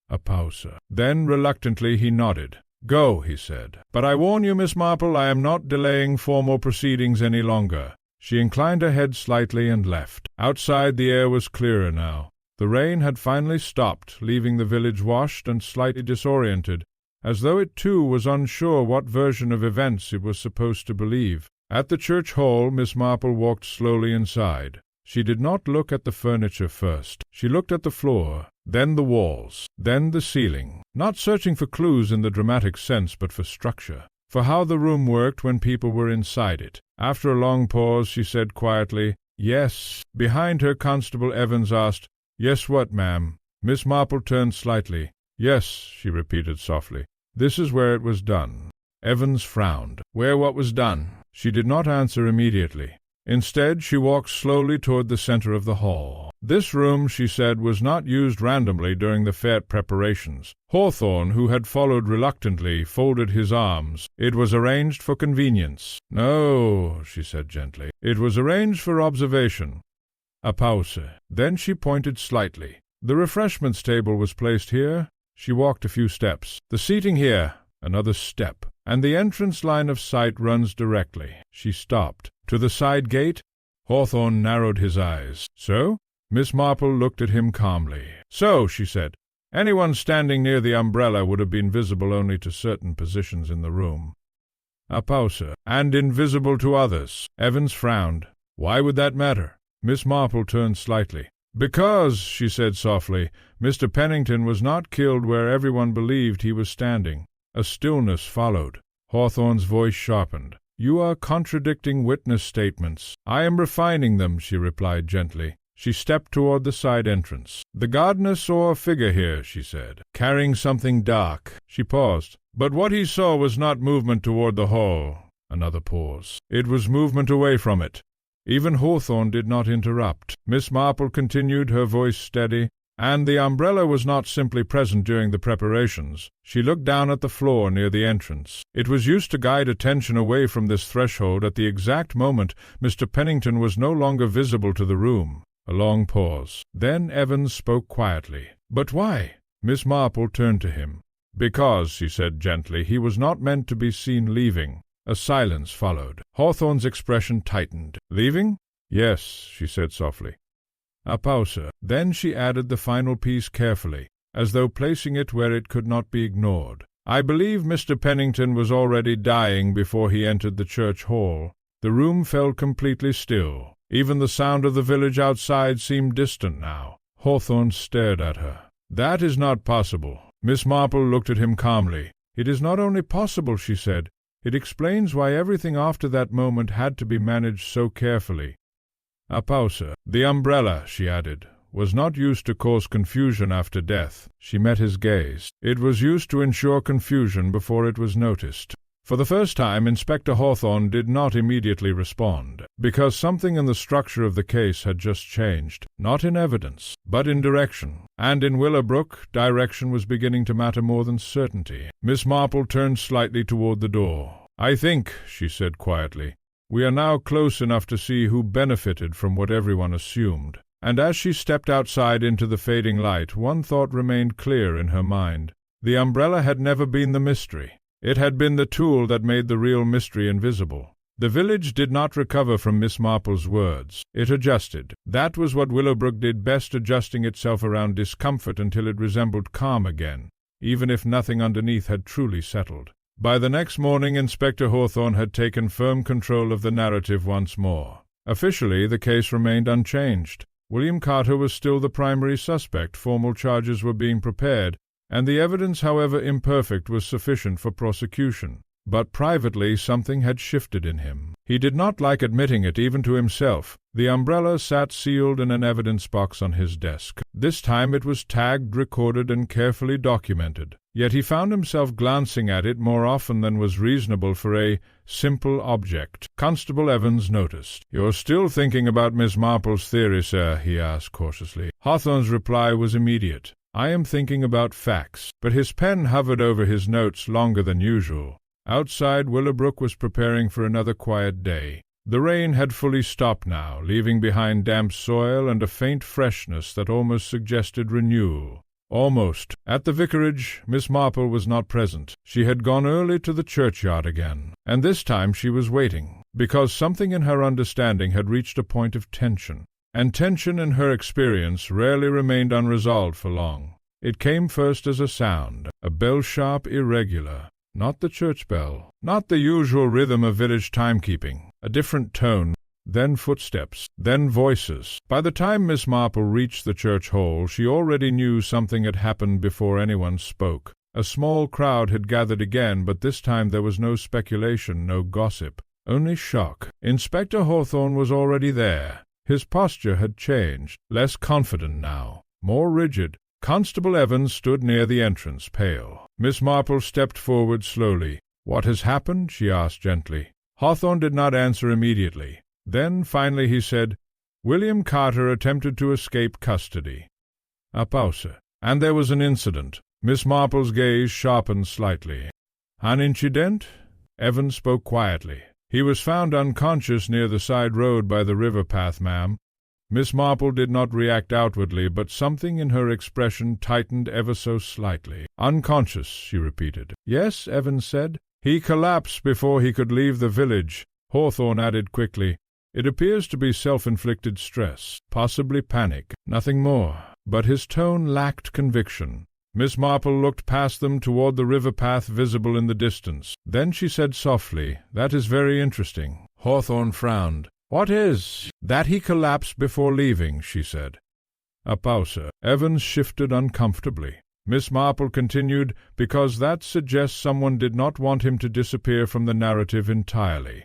A pause. Then, reluctantly, he nodded. Go, he said. But I warn you, Miss Marple, I am not delaying formal proceedings any longer. She inclined her head slightly and left. Outside the air was clearer now. The rain had finally stopped, leaving the village washed and slightly disoriented, as though it too was unsure what version of events it was supposed to believe. At the church hall, Miss Marple walked slowly inside. She did not look at the furniture first. She looked at the floor, then the walls, then the ceiling, not searching for clues in the dramatic sense, but for structure, for how the room worked when people were inside it. After a long pause, she said quietly, Yes. Behind her, Constable Evans asked, Yes, what, ma'am? Miss Marple turned slightly. Yes, she repeated softly. This is where it was done. Evans frowned. Where what was done? She did not answer immediately. Instead, she walked slowly toward the center of the hall. This room, she said, was not used randomly during the fete preparations. Hawthorne, who had followed reluctantly, folded his arms. It was arranged for convenience. No, she said gently. It was arranged for observation. A pause. Then she pointed slightly. The refreshments table was placed here. She walked a few steps. The seating here. Another step. And the entrance line of sight runs directly. She stopped. To the side gate? Hawthorne narrowed his eyes. So? Miss Marple looked at him calmly. So, she said, anyone standing near the umbrella would have been visible only to certain positions in the room. A pause. And invisible to others. Evans frowned. Why would that matter? Miss Marple turned slightly. Because, she said softly, Mr. Pennington was not killed where everyone believed he was standing. A stillness followed. Hawthorne's voice sharpened. You are contradicting witness statements. I am refining them, she replied gently. She stepped toward the side entrance. The gardener saw a figure here, she said, carrying something dark. She paused. But what he saw was not movement toward the hall. Another pause. It was movement away from it. Even Hawthorne did not interrupt. Miss Marple continued, her voice steady. And the umbrella was not simply present during the preparations. She looked down at the floor near the entrance. It was used to guide attention away from this threshold at the exact moment Mr. Pennington was no longer visible to the room. A long pause. Then Evans spoke quietly. But why? Miss Marple turned to him. Because, she said gently, he was not meant to be seen leaving. A silence followed. Hawthorne's expression tightened. Leaving? Yes, she said softly. A pause. Then she added the final piece carefully, as though placing it where it could not be ignored. I believe Mr. Pennington was already dying before he entered the church hall. The room fell completely still. Even the sound of the village outside seemed distant now. Hawthorne stared at her. That is not possible. Miss Marple looked at him calmly. It is not only possible, she said. It explains why everything after that moment had to be managed so carefully. A pause. The umbrella, she added, was not used to cause confusion after death. She met his gaze. It was used to ensure confusion before it was noticed. For the first time, Inspector Hawthorne did not immediately respond, because something in the structure of the case had just changed, not in evidence, but in direction. And in Willowbrook, direction was beginning to matter more than certainty. Miss Marple turned slightly toward the door. "I think," she said quietly, "we are now close enough to see who benefited from what everyone assumed." And as she stepped outside into the fading light, one thought remained clear in her mind. The umbrella had never been the mystery. It had been the tool that made the real mystery invisible. The village did not recover from Miss Marple's words. It adjusted. That was what Willowbrook did best, adjusting itself around discomfort until it resembled calm again, even if nothing underneath had truly settled. By the next morning, Inspector Hawthorne had taken firm control of the narrative once more. Officially, the case remained unchanged. William Carter was still the primary suspect. Formal charges were being prepared, and the evidence, however imperfect, was sufficient for prosecution. But privately something had shifted in him. He did not like admitting it, even to himself. The umbrella sat sealed in an evidence box on his desk. This time it was tagged, recorded, and carefully documented. Yet he found himself glancing at it more often than was reasonable for a simple object. Constable Evans noticed. "You're still thinking about Miss Marple's theory, sir?" he asked cautiously. Hawthorne's reply was immediate. "I am thinking about facts." But his pen hovered over his notes longer than usual. Outside, Willowbrook was preparing for another quiet day. The rain had fully stopped now, leaving behind damp soil and a faint freshness that almost suggested renewal. Almost. At the vicarage, Miss Marple was not present. She had gone early to the churchyard again, and this time she was waiting, because something in her understanding had reached a point of tension. And tension, in her experience, rarely remained unresolved for long. It came first as a sound, a bell-sharp, irregular. Not the church bell, not the usual rhythm of village timekeeping, a different tone, then footsteps, then voices. By the time Miss Marple reached the church hall, she already knew something had happened before anyone spoke. A small crowd had gathered again, but this time there was no speculation, no gossip, only shock. Inspector Hawthorne was already there. His posture had changed, less confident now, more rigid. Constable Evans stood near the entrance, pale. Miss Marple stepped forward slowly. "What has happened?" she asked gently. Hawthorne did not answer immediately. Then, finally, he said, "William Carter attempted to escape custody." A pause. "And there was an incident." Miss Marple's gaze sharpened slightly. "An incident?" Evans spoke quietly. "He was found unconscious near the side road by the river path, ma'am." Miss Marple did not react outwardly, but something in her expression tightened ever so slightly. "Unconscious," she repeated. "Yes," Evans said. "He collapsed before he could leave the village." Hawthorne added quickly, "It appears to be self-inflicted stress, possibly panic, nothing more." But his tone lacked conviction. Miss Marple looked past them toward the river path visible in the distance. Then she said softly, "That is very interesting." Hawthorne frowned. "What is?" "That he collapsed before leaving," she said. A pause. Evans shifted uncomfortably. Miss Marple continued, "Because that suggests someone did not want him to disappear from the narrative entirely."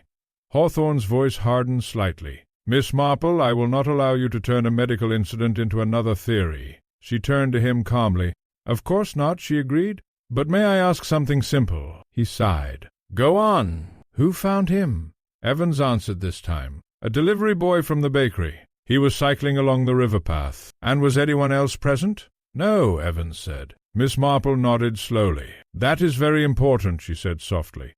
Hawthorne's voice hardened slightly. "Miss Marple, I will not allow you to turn a medical incident into another theory." She turned to him calmly. "Of course not," she agreed. "But may I ask something simple?" He sighed. "Go on." "Who found him?" Evans answered this time. "A delivery boy from the bakery. He was cycling along the river path." "And was anyone else present?" "No," Evans said. Miss Marple nodded slowly. "That is very important," she said softly.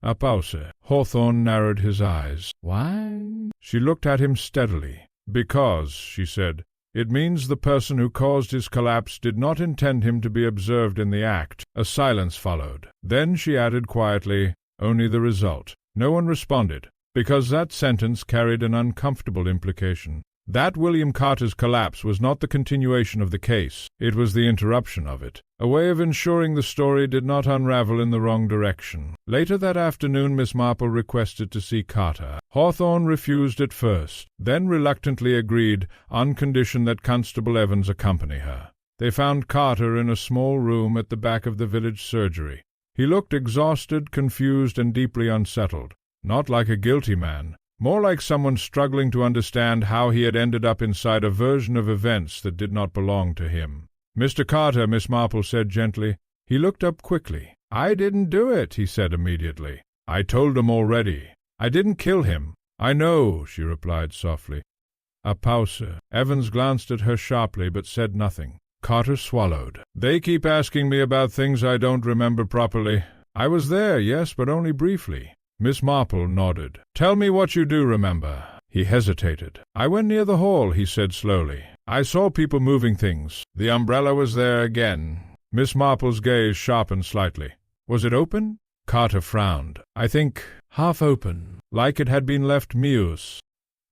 A pause. Hawthorne narrowed his eyes. "Why?" She looked at him steadily. "Because," she said, "it means the person who caused his collapse did not intend him to be observed in the act." A silence followed. Then she added quietly, "Only the result." No one responded, because that sentence carried an uncomfortable implication. That William Carter's collapse was not the continuation of the case. It was the interruption of it, a way of ensuring the story did not unravel in the wrong direction. Later that afternoon, Miss Marple requested to see Carter. Hawthorne refused at first, then reluctantly agreed, on condition that Constable Evans accompany her. They found Carter in a small room at the back of the village surgery. He looked exhausted, confused, and deeply unsettled. Not like a guilty man, more like someone struggling to understand how he had ended up inside a version of events that did not belong to him. "Mr. Carter," Miss Marple said gently. He looked up quickly. "I didn't do it," he said immediately. "I told him already. I didn't kill him." "I know," she replied softly. A pause. Evans glanced at her sharply, but said nothing. Carter swallowed. "They keep asking me about things I don't remember properly. I was there, yes, but only briefly." Miss Marple nodded. "Tell me what you do remember." He hesitated. "I went near the hall," he said slowly. "I saw people moving things. The umbrella was there again." Miss Marple's gaze sharpened slightly. "Was it open?" Carter frowned. "I think half open, like it had been left meus."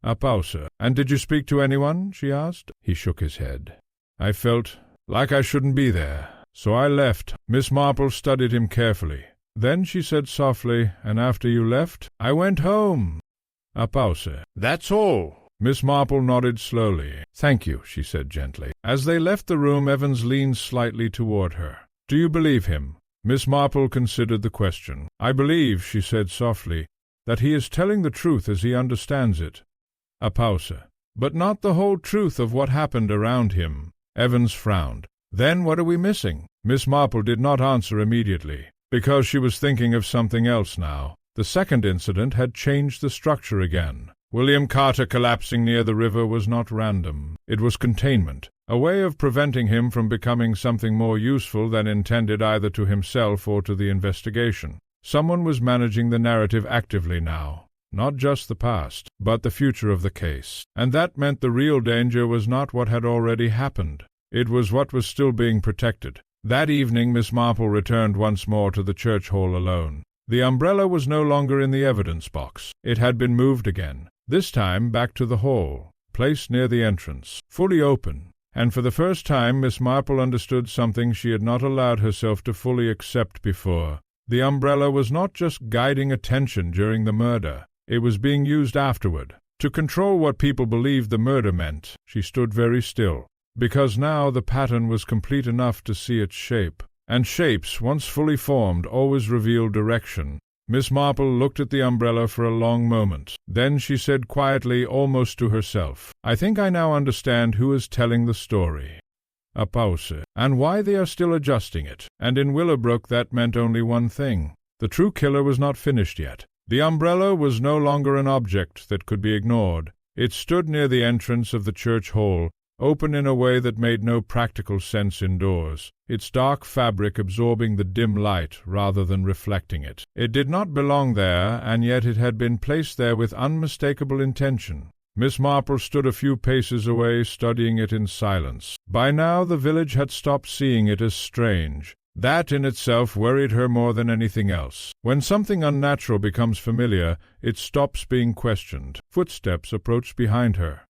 A pause. "And did you speak to anyone?" she asked. He shook his head. "I felt like I shouldn't be there, so I left." Miss Marple studied him carefully. "Then," she said softly, "and after you left, I went home." A pause. "That's all." Miss Marple nodded slowly. "Thank you," she said gently. As they left the room, Evans leaned slightly toward her. "Do you believe him?" Miss Marple considered the question. "I believe," she said softly, "that he is telling the truth as he understands it." A pause. "But not the whole truth of what happened around him." Evans frowned. "Then what are we missing?" Miss Marple did not answer immediately, because she was thinking of something else now. The second incident had changed the structure again. William Carter collapsing near the river was not random. It was containment, a way of preventing him from becoming something more useful than intended either to himself or to the investigation. Someone was managing the narrative actively now. Not just the past, but the future of the case. And that meant the real danger was not what had already happened. It was what was still being protected. That evening Miss Marple returned once more to the church hall alone. The umbrella was no longer in the evidence box. It had been moved again, this time back to the hall, placed near the entrance, fully open. And for the first time Miss Marple understood something she had not allowed herself to fully accept before. The umbrella was not just guiding attention during the murder. It was being used afterward, to control what people believed the murder meant. She stood very still, because now the pattern was complete enough to see its shape. And shapes, once fully formed, always reveal direction. Miss Marple looked at the umbrella for a long moment. Then she said quietly, almost to herself, "I think I now understand who is telling the story." A pause. "And why they are still adjusting it." And in Willowbrook that meant only one thing. The true killer was not finished yet. The umbrella was no longer an object that could be ignored. It stood near the entrance of the church hall, open in a way that made no practical sense indoors, its dark fabric absorbing the dim light rather than reflecting it. It did not belong there, and yet it had been placed there with unmistakable intention. Miss Marple stood a few paces away, studying it in silence. By now the village had stopped seeing it as strange. That in itself worried her more than anything else. When something unnatural becomes familiar, it stops being questioned. Footsteps approached behind her.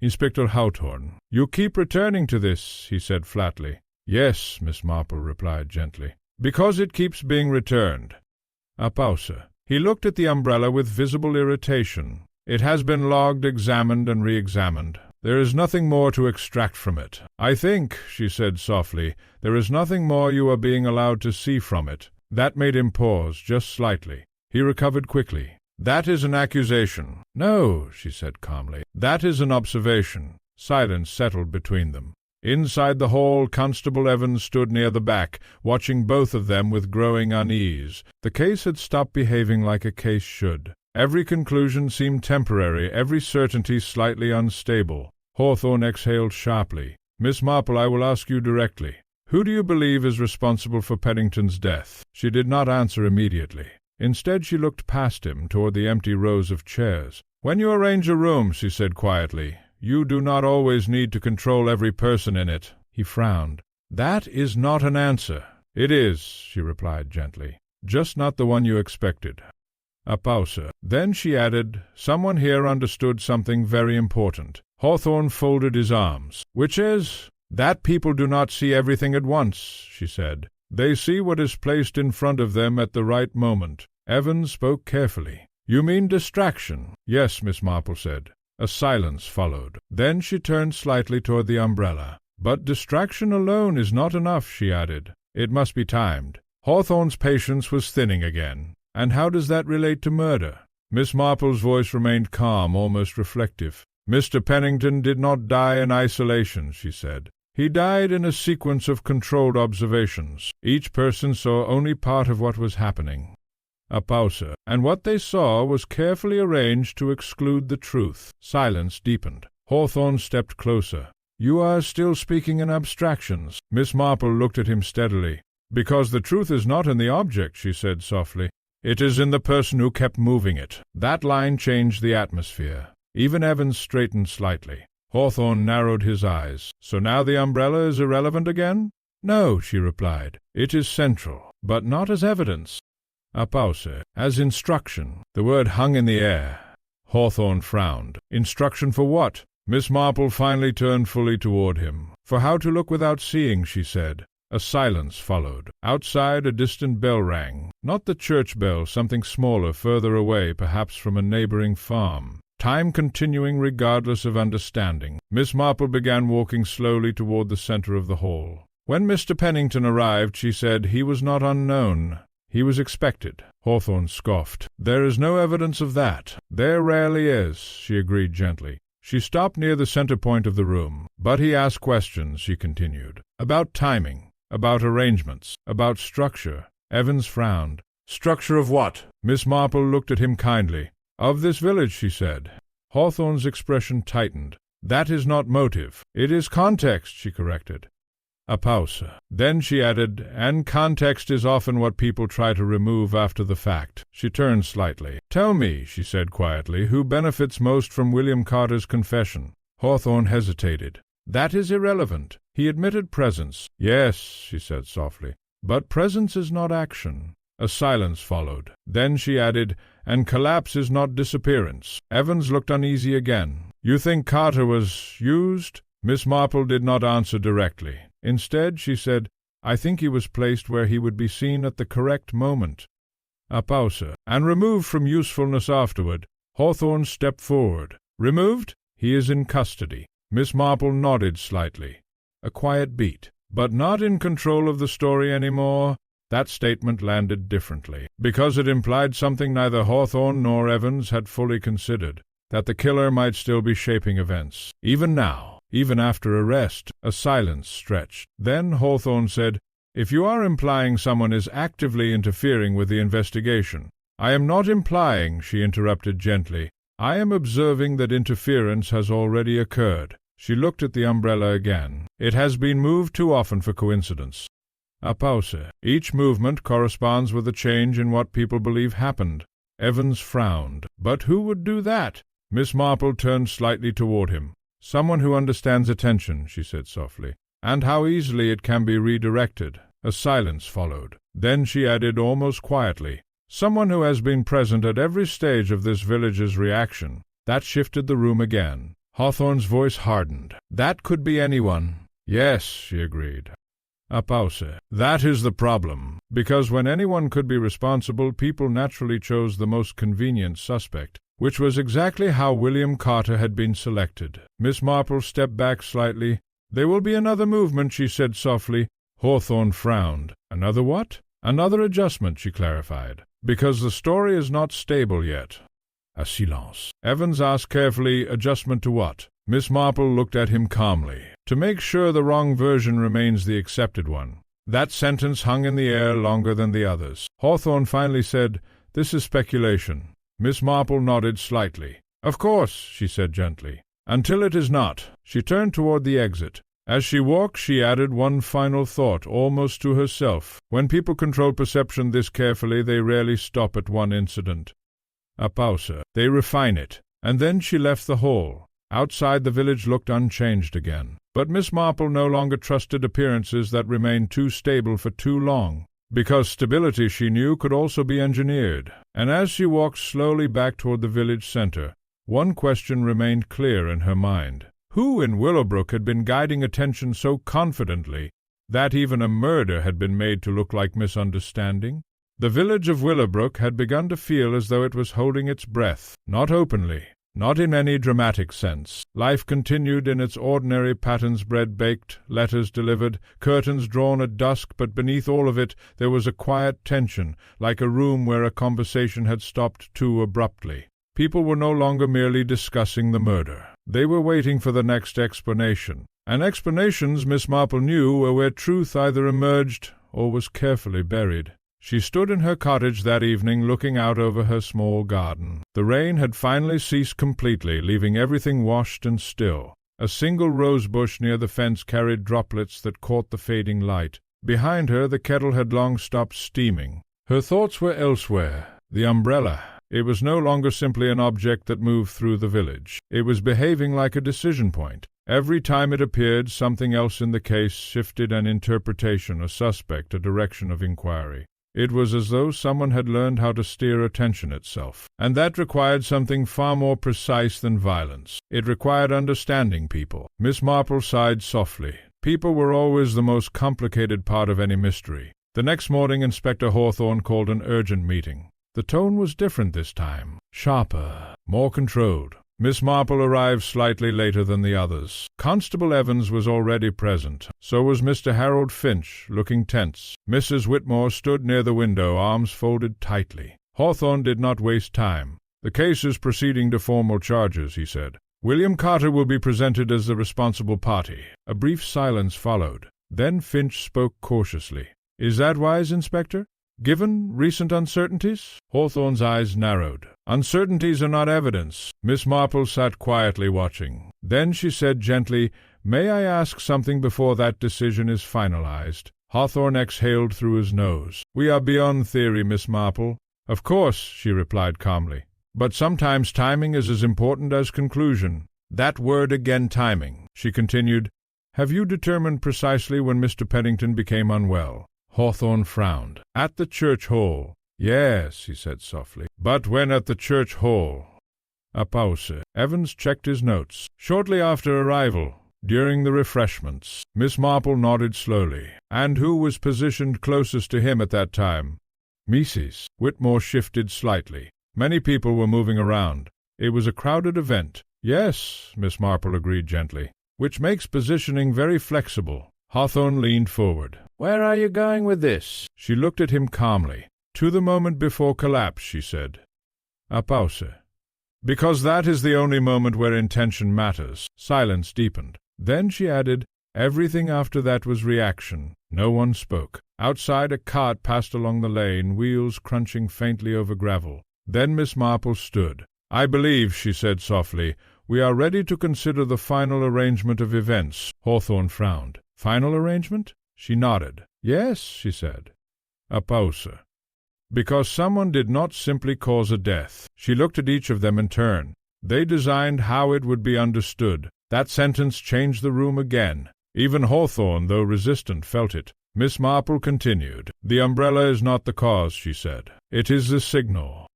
"Inspector Hawthorne, you keep returning to this," he said flatly. "Yes," Miss Marple replied gently, "because it keeps being returned." A pause. He looked at the umbrella with visible irritation. "It has been logged, examined, and re-examined. There is nothing more to extract from it. I think," she said softly, "there is nothing more you are being allowed to see from it." That made him pause, just slightly. He recovered quickly. "That is an accusation." "No," she said calmly. "That is an observation." Silence settled between them. Inside the hall, Constable Evans stood near the back, watching both of them with growing unease. The case had stopped behaving like a case should. Every conclusion seemed temporary, every certainty slightly unstable. Hawthorne exhaled sharply. "Miss Marple, I will ask you directly. Who do you believe is responsible for Pennington's death?" She did not answer immediately. Instead she looked past him toward the empty rows of chairs. "When you arrange a room," she said quietly, "you do not always need to control every person in it." He frowned. "That is not an answer." "It is," she replied gently. "Just not the one you expected." A pause. Then she added, "Someone here understood something very important." Hawthorne folded his arms. "Which is?" "That people do not see everything at once," she said. "They see what is placed in front of them at the right moment." Evans spoke carefully. "You mean distraction?" "Yes," Miss Marple said. A silence followed. Then she turned slightly toward the umbrella. "But distraction alone is not enough," she added. "It must be timed." Hawthorne's patience was thinning again. "And how does that relate to murder?" Miss Marple's voice remained calm, almost reflective. "Mr. Pennington did not die in isolation," she said. He died in a sequence of controlled observations. Each person saw only part of what was happening. A pause, and what they saw was carefully arranged to exclude the truth. Silence deepened. Hawthorne stepped closer. "You are still speaking in abstractions." Miss Marple looked at him steadily. "Because the truth is not in the object," she said softly. "It is in the person who kept moving it." That line changed the atmosphere. Even Evans straightened slightly. Hawthorne narrowed his eyes. "So now the umbrella is irrelevant again?" "No," she replied. "It is central, but not as evidence." A pause. "As instruction." The word hung in the air. Hawthorne frowned. "Instruction for what?" Miss Marple finally turned fully toward him. "For how to look without seeing," she said. A silence followed. Outside a distant bell rang. Not the church bell, something smaller, further away, perhaps from a neighboring farm. Time continuing regardless of understanding, Miss Marple began walking slowly toward the center of the hall. When Mr. Pennington arrived, she said he was not unknown. He was expected. Hawthorne scoffed. "There is no evidence of that." "There rarely is," she agreed gently. She stopped near the center point of the room. "But he asked questions," she continued. "About timing, about arrangements, about structure." Evans frowned. "Structure of what?" Miss Marple looked at him kindly. "Of this village," she said. Hawthorne's expression tightened. "That is not motive. It is context," she corrected. A pause. Then she added, "And context is often what people try to remove after the fact." She turned slightly. "Tell me," she said quietly, "who benefits most from William Carter's confession?" Hawthorne hesitated. "That is irrelevant. He admitted presence." "Yes," she said softly, "but presence is not action." A silence followed. Then she added, "And collapse is not disappearance." Evans looked uneasy again. "You think Carter was used?" Miss Marple did not answer directly. Instead, she said, "I think he was placed where he would be seen at the correct moment." A pause. "And removed from usefulness afterward." Hawthorne stepped forward. "Removed?" "He is in custody." Miss Marple nodded slightly. A quiet beat. "But not in control of the story any more?" That statement landed differently, because it implied something neither Hawthorne nor Evans had fully considered, that the killer might still be shaping events. Even now, even after arrest, a silence stretched. Then Hawthorne said, "If you are implying someone is actively interfering with the investigation—" "I am not implying," she interrupted gently. "I am observing that interference has already occurred." She looked at the umbrella again. "It has been moved too often for coincidence." A pause. "Each movement corresponds with a change in what people believe happened." Evans frowned. "But who would do that?" Miss Marple turned slightly toward him. "Someone who understands attention," she said softly, "and how easily it can be redirected." A silence followed. Then she added almost quietly, "Someone who has been present at every stage of this village's reaction." That shifted the room again. Hawthorne's voice hardened. "That could be anyone." "Yes," she agreed. A pause. "That is the problem, because when anyone could be responsible, people naturally chose the most convenient suspect, which was exactly how William Carter had been selected." Miss Marple stepped back slightly. "There will be another movement," she said softly. Hawthorne frowned. "Another what?" "Another adjustment," she clarified, "because the story is not stable yet." A silence. Evans asked carefully, "Adjustment to what?" Miss Marple looked at him calmly. "To make sure the wrong version remains the accepted one." That sentence hung in the air longer than the others. Hawthorne finally said, "This is speculation." Miss Marple nodded slightly. "Of course," she said gently, "until it is not." She turned toward the exit. As she walked, she added one final thought, almost to herself. When people control perception this carefully, they rarely stop at one incident. A pause. They refine it. And then she left the hall. Outside, the village looked unchanged again. But Miss Marple no longer trusted appearances that remained too stable for too long, because stability, she knew, could also be engineered. And as she walked slowly back toward the village center, one question remained clear in her mind. Who in Willowbrook had been guiding attention so confidently that even a murder had been made to look like misunderstanding? The village of Willowbrook had begun to feel as though it was holding its breath, not openly, not in any dramatic sense. Life continued in its ordinary patterns, bread baked, letters delivered, curtains drawn at dusk, but beneath all of it there was a quiet tension, like a room where a conversation had stopped too abruptly. People were no longer merely discussing the murder. They were waiting for the next explanation. and explanations Miss Marple knew were where truth either emerged or was carefully buried. She stood in her cottage that evening looking out over her small garden. The rain had finally ceased completely, leaving everything washed and still. A single rose-bush near the fence carried droplets that caught the fading light. Behind her the kettle had long stopped steaming. Her thoughts were elsewhere. The umbrella. It was no longer simply an object that moved through the village. It was behaving like a decision point. Every time it appeared, something else in the case shifted an interpretation, a suspect, a direction of inquiry. It was as though someone had learned how to steer attention itself. And that required something far more precise than violence. It required understanding people. Miss Marple sighed softly. People were always the most complicated part of any mystery. The next morning Inspector Hawthorne called an urgent meeting. The tone was different this time. Sharper, more controlled. Miss Marple arrived slightly later than the others. Constable Evans was already present. So was Mr. Harold Finch, looking tense. Mrs. Whitmore stood near the window, arms folded tightly. Hawthorne did not waste time. "The case is proceeding to formal charges," he said. "William Carter will be presented as the responsible party." A brief silence followed. Then Finch spoke cautiously. "Is that wise, Inspector? Given recent uncertainties?" Hawthorne's eyes narrowed. "Uncertainties are not evidence." Miss Marple sat quietly watching. Then she said gently, "May I ask something before that decision is finalized?" Hawthorne exhaled through his nose. "We are beyond theory, Miss Marple." "Of course," she replied calmly. "But sometimes timing is as important as conclusion." "That word again, timing," she continued. "Have you determined precisely when Mr. Pennington became unwell?" Hawthorne frowned. "At the church hall." "Yes," he said softly. "But when at the church hall?" A pause. Evans checked his notes. "Shortly after arrival, during the refreshments." Miss Marple nodded slowly. "And who was positioned closest to him at that time?" "Mrs." Whitmore shifted slightly. "Many people were moving around. It was a crowded event." "Yes," Miss Marple agreed gently, "which makes positioning very flexible." Hawthorne leaned forward. "Where are you going with this?" She looked at him calmly. "To the moment before collapse," she said. A pause. "Because that is the only moment where intention matters." Silence deepened. Then she added, "Everything after that was reaction." No one spoke. Outside, a cart passed along the lane, wheels crunching faintly over gravel. Then Miss Marple stood. "I believe," she said softly, "we are ready to consider the final arrangement of events." Hawthorne frowned. "Final arrangement?" She nodded. "Yes," she said. A pause. "Because someone did not simply cause a death." She looked at each of them in turn. "They designed how it would be understood." That sentence changed the room again. Even Hawthorne, though resistant, felt it. Miss Marple continued. "The umbrella is not the cause," she said. "It is the signal."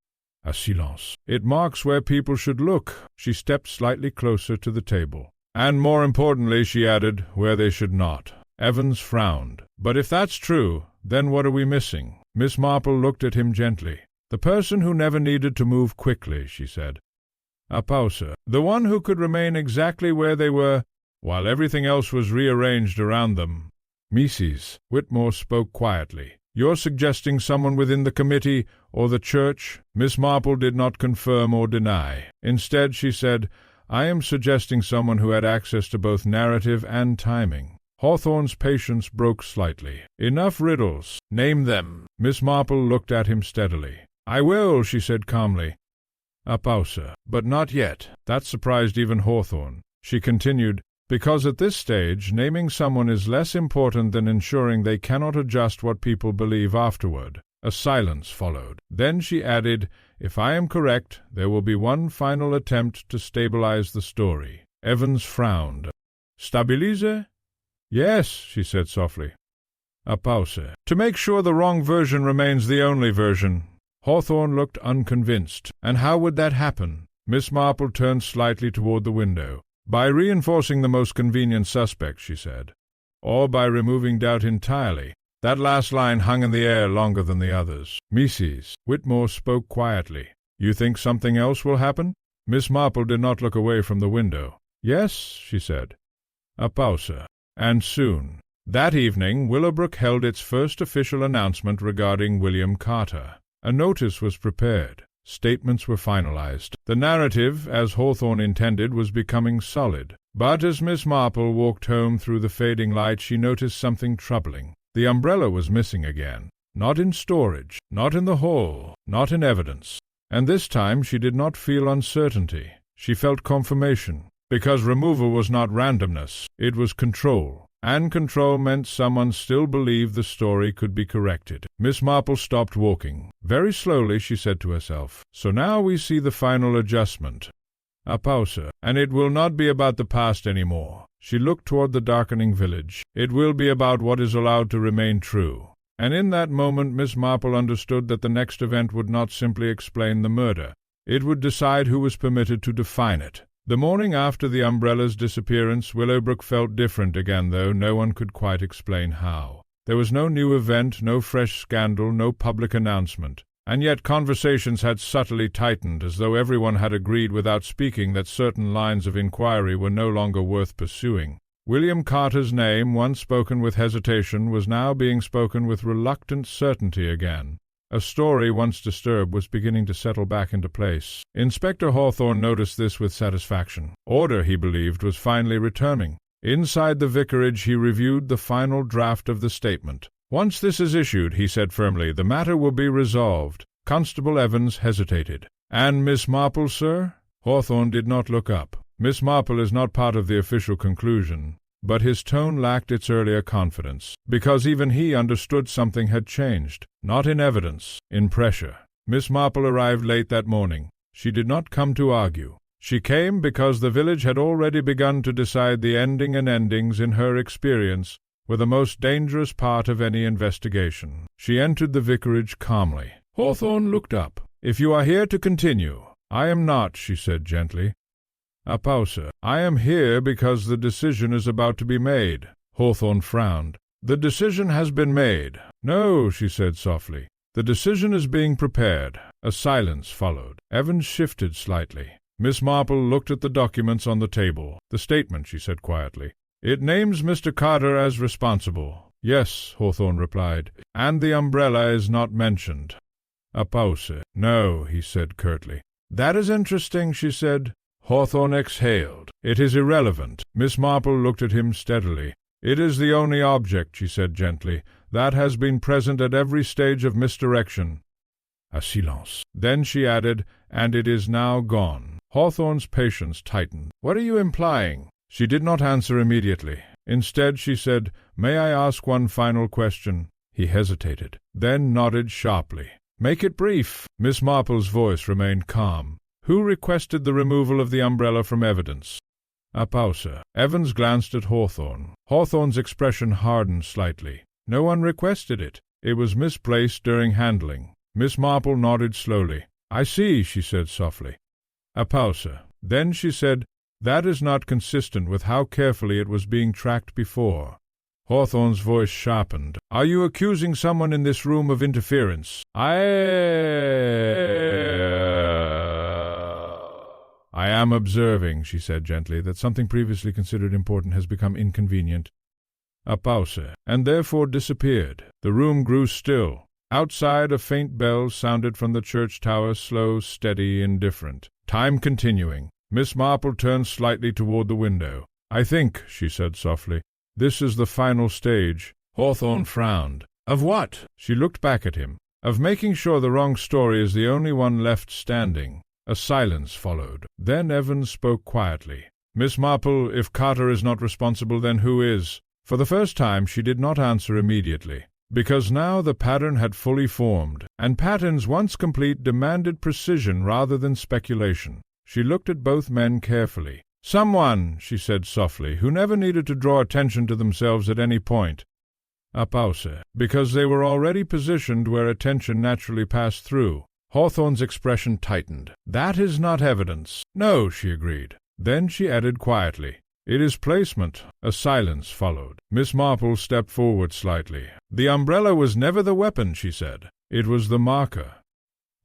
A silence. "It marks where people should look." She stepped slightly closer to the table. "And more importantly," she added, "where they should not." Evans frowned. "But if that's true, then what are we missing?" Miss Marple looked at him gently. "The person who never needed to move quickly," she said. A pause. "The one who could remain exactly where they were, while everything else was rearranged around them." "Mrs." Whitmore spoke quietly. "You're suggesting someone within the committee or the church?" Miss Marple did not confirm or deny. Instead, she said, "I am suggesting someone who had access to both narrative and timing." Hawthorne's patience broke slightly. "Enough riddles. Name them." Miss Marple looked at him steadily. "I will," she said calmly. A pause. "But not yet." That surprised even Hawthorne. She continued, "Because at this stage, naming someone is less important than ensuring they cannot adjust what people believe afterward." A silence followed. Then she added, "If I am correct, there will be one final attempt to stabilize the story." Evans frowned. "Stabilize?" "Yes," she said softly. A pause. "To make sure the wrong version remains the only version." Hawthorne looked unconvinced. "And how would that happen?" Miss Marple turned slightly toward the window. "By reinforcing the most convenient suspect," she said. "Or by removing doubt entirely." That last line hung in the air longer than the others. "Mrs." Whitmore spoke quietly. "You think something else will happen?" Miss Marple did not look away from the window. "Yes," she said. A pause. "And soon." That evening, Willowbrook held its first official announcement regarding William Carter. A notice was prepared. Statements were finalized. The narrative, as Hawthorne intended, was becoming solid. But as Miss Marple walked home through the fading light, she noticed something troubling. The umbrella was missing again. Not in storage, not in the hall, not in evidence. And this time she did not feel uncertainty. She felt confirmation, because removal was not randomness, it was control. And control meant someone still believed the story could be corrected. Miss Marple stopped walking. Very slowly she said to herself, "So now we see the final adjustment. A pause, and it will not be about the past any more." She looked toward the darkening village. It will be about what is allowed to remain true. And in that moment Miss Marple understood that the next event would not simply explain the murder. It would decide who was permitted to define it. The morning after the umbrella's disappearance, Willowbrook felt different again, though no one could quite explain how. There was no new event, no fresh scandal, no public announcement. And yet conversations had subtly tightened, as though everyone had agreed without speaking that certain lines of inquiry were no longer worth pursuing. William Carter's name, once spoken with hesitation, was now being spoken with reluctant certainty again. A story once disturbed was beginning to settle back into place. Inspector Hawthorne noticed this with satisfaction. Order, he believed, was finally returning. Inside the vicarage he reviewed the final draft of the statement. "Once this is issued," he said firmly, "the matter will be resolved." Constable Evans hesitated. "And Miss Marple, sir?" Hawthorne did not look up. "Miss Marple is not part of the official conclusion." But his tone lacked its earlier confidence, because even he understood something had changed, not in evidence, in pressure. Miss Marple arrived late that morning. She did not come to argue. She came because the village had already begun to decide the ending, and endings, in her experience, were the most dangerous part of any investigation. She entered the vicarage calmly. Hawthorne looked up. "If you are here to continue." "I am not," she said gently. A pause. "I am here because the decision is about to be made." Hawthorne frowned. "The decision has been made." "No," she said softly. "The decision is being prepared." A silence followed. Evans shifted slightly. Miss Marple looked at the documents on the table. "The statement," she said quietly. "It names Mr. Carter as responsible." "Yes," Hawthorne replied, "and the umbrella is not mentioned." A pause. "No," he said curtly. "That is interesting," she said. Hawthorne exhaled. "It is irrelevant." Miss Marple looked at him steadily. "It is the only object," she said gently, "that has been present at every stage of misdirection." A silence. Then she added, "And it is now gone." Hawthorne's patience tightened. "What are you implying?" She did not answer immediately. Instead she said, "May I ask one final question?" He hesitated, then nodded sharply. "Make it brief." Miss Marple's voice remained calm. "Who requested the removal of the umbrella from evidence?" A pause. Evans glanced at Hawthorne. Hawthorne's expression hardened slightly. "No one requested it. It was misplaced during handling." Miss Marple nodded slowly. "I see," she said softly. A pause. Then she said, "That is not consistent with how carefully it was being tracked before." Hawthorne's voice sharpened. "Are you accusing someone in this room of interference?" I am observing," she said gently, "that something previously considered important has become inconvenient." A pause, and therefore disappeared. The room grew still. Outside a faint bell sounded from the church tower, slow, steady, indifferent. Time continuing. Miss Marple turned slightly toward the window. "I think," she said softly, "this is the final stage." Hawthorne frowned. "Of what?" She looked back at him. "Of making sure the wrong story is the only one left standing." A silence followed. Then Evans spoke quietly. "Miss Marple, if Carter is not responsible, then who is?" For the first time she did not answer immediately, because now the pattern had fully formed, and patterns once complete demanded precision rather than speculation. She looked at both men carefully. "Someone," she said softly, "who never needed to draw attention to themselves at any point." A pause, because they were already positioned where attention naturally passed through. Hawthorne's expression tightened. "That is not evidence." "No," she agreed. Then she added quietly, "It is placement." A silence followed. Miss Marple stepped forward slightly. "The umbrella was never the weapon," she said. "It was the marker."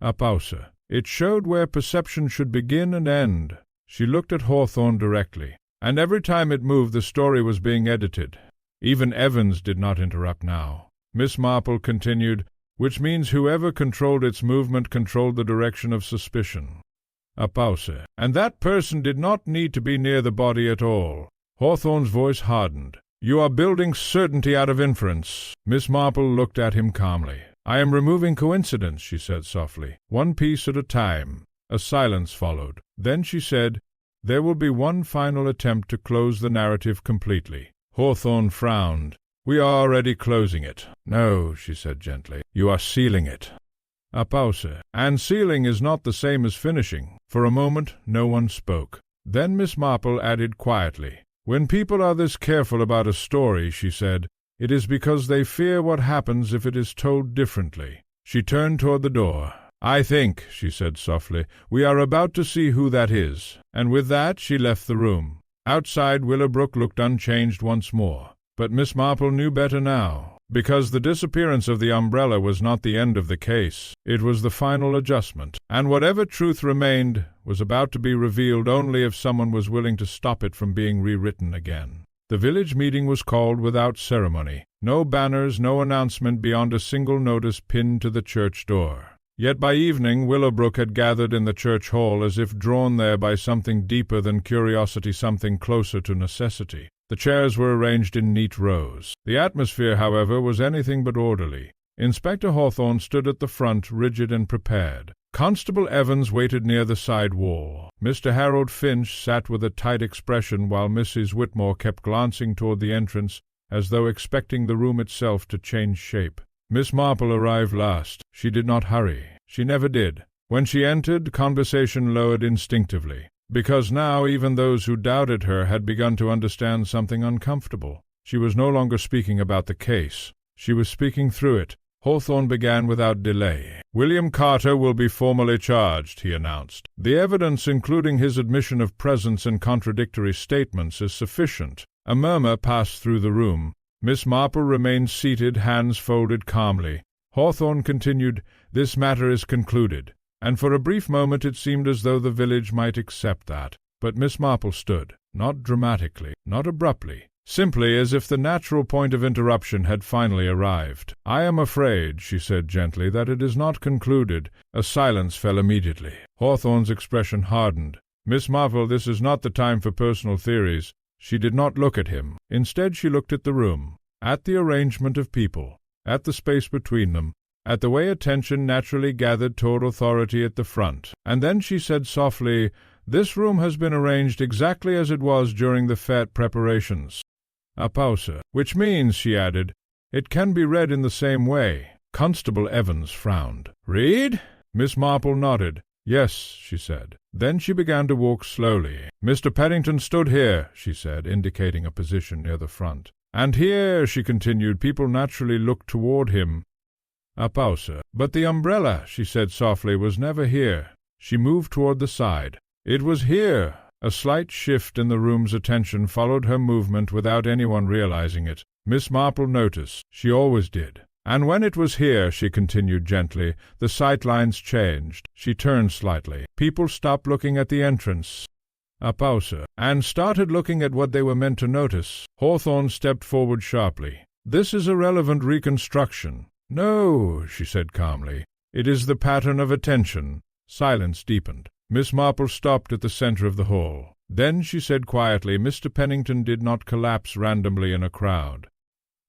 A pause. "It showed where perception should begin and end." She looked at Hawthorne directly. "And every time it moved the story was being edited." Even Evans did not interrupt now. Miss Marple continued, "Which means whoever controlled its movement controlled the direction of suspicion." A pause. And that person did not need to be near the body at all. Hawthorne's voice hardened. You are building certainty out of inference. Miss Marple looked at him calmly. I am removing coincidence, she said softly. One piece at a time. A silence followed. Then she said, there will be one final attempt to close the narrative completely. Hawthorne frowned. We are already closing it. No, she said gently. You are sealing it. A pause. And sealing is not the same as finishing. For a moment no one spoke. Then Miss Marple added quietly, when people are this careful about a story, she said, it is because they fear what happens if it is told differently. She turned toward the door. I think, she said softly, we are about to see who that is. And with that she left the room. Outside, Willowbrook looked unchanged once more. But Miss Marple knew better now, because the disappearance of the umbrella was not the end of the case. It was the final adjustment, and whatever truth remained was about to be revealed only if someone was willing to stop it from being rewritten again. The village meeting was called without ceremony. No banners, no announcement beyond a single notice pinned to the church door. Yet by evening Willowbrook had gathered in the church hall as if drawn there by something deeper than curiosity, something closer to necessity. The chairs were arranged in neat rows. The atmosphere, however, was anything but orderly. Inspector Hawthorne stood at the front, rigid and prepared. Constable Evans waited near the side wall. Mr. Harold Finch sat with a tight expression, while Mrs. Whitmore kept glancing toward the entrance, as though expecting the room itself to change shape. Miss Marple arrived last. She did not hurry. She never did. When she entered, conversation lowered instinctively, because now even those who doubted her had begun to understand something uncomfortable. She was no longer speaking about the case. She was speaking through it. Hawthorne began without delay. William Carter will be formally charged, he announced. The evidence, including his admission of presence and contradictory statements, is sufficient. A murmur passed through the room. Miss Marple remained seated, hands folded calmly. Hawthorne continued, this matter is concluded. And for a brief moment it seemed as though the village might accept that. But Miss Marple stood, not dramatically, not abruptly, simply as if the natural point of interruption had finally arrived. I am afraid, she said gently, that it is not concluded. A silence fell immediately. Hawthorne's expression hardened. Miss Marple, this is not the time for personal theories. She did not look at him. Instead she looked at the room, at the arrangement of people, at the space between them, at the way attention naturally gathered toward authority at the front. And then she said softly, this room has been arranged exactly as it was during the fete preparations. A pause. Which means, she added, it can be read in the same way. Constable Evans frowned. Read? Miss Marple nodded. Yes, she said. Then she began to walk slowly. Mr. Pennington stood here, she said, indicating a position near the front. And here, she continued, people naturally looked toward him. A pause. But the umbrella, she said softly, was never here. She moved toward the side. It was here. A slight shift in the room's attention followed her movement without anyone realizing it. Miss Marple noticed. She always did. And when it was here, she continued gently, the sight lines changed. She turned slightly. People stopped looking at the entrance. A pause. And started looking at what they were meant to notice. Hawthorne stepped forward sharply. This is a relevant reconstruction. No, she said calmly. It is the pattern of attention. Silence deepened. Miss Marple stopped at the center of the hall. Then she said quietly, Mr. Pennington did not collapse randomly in a crowd.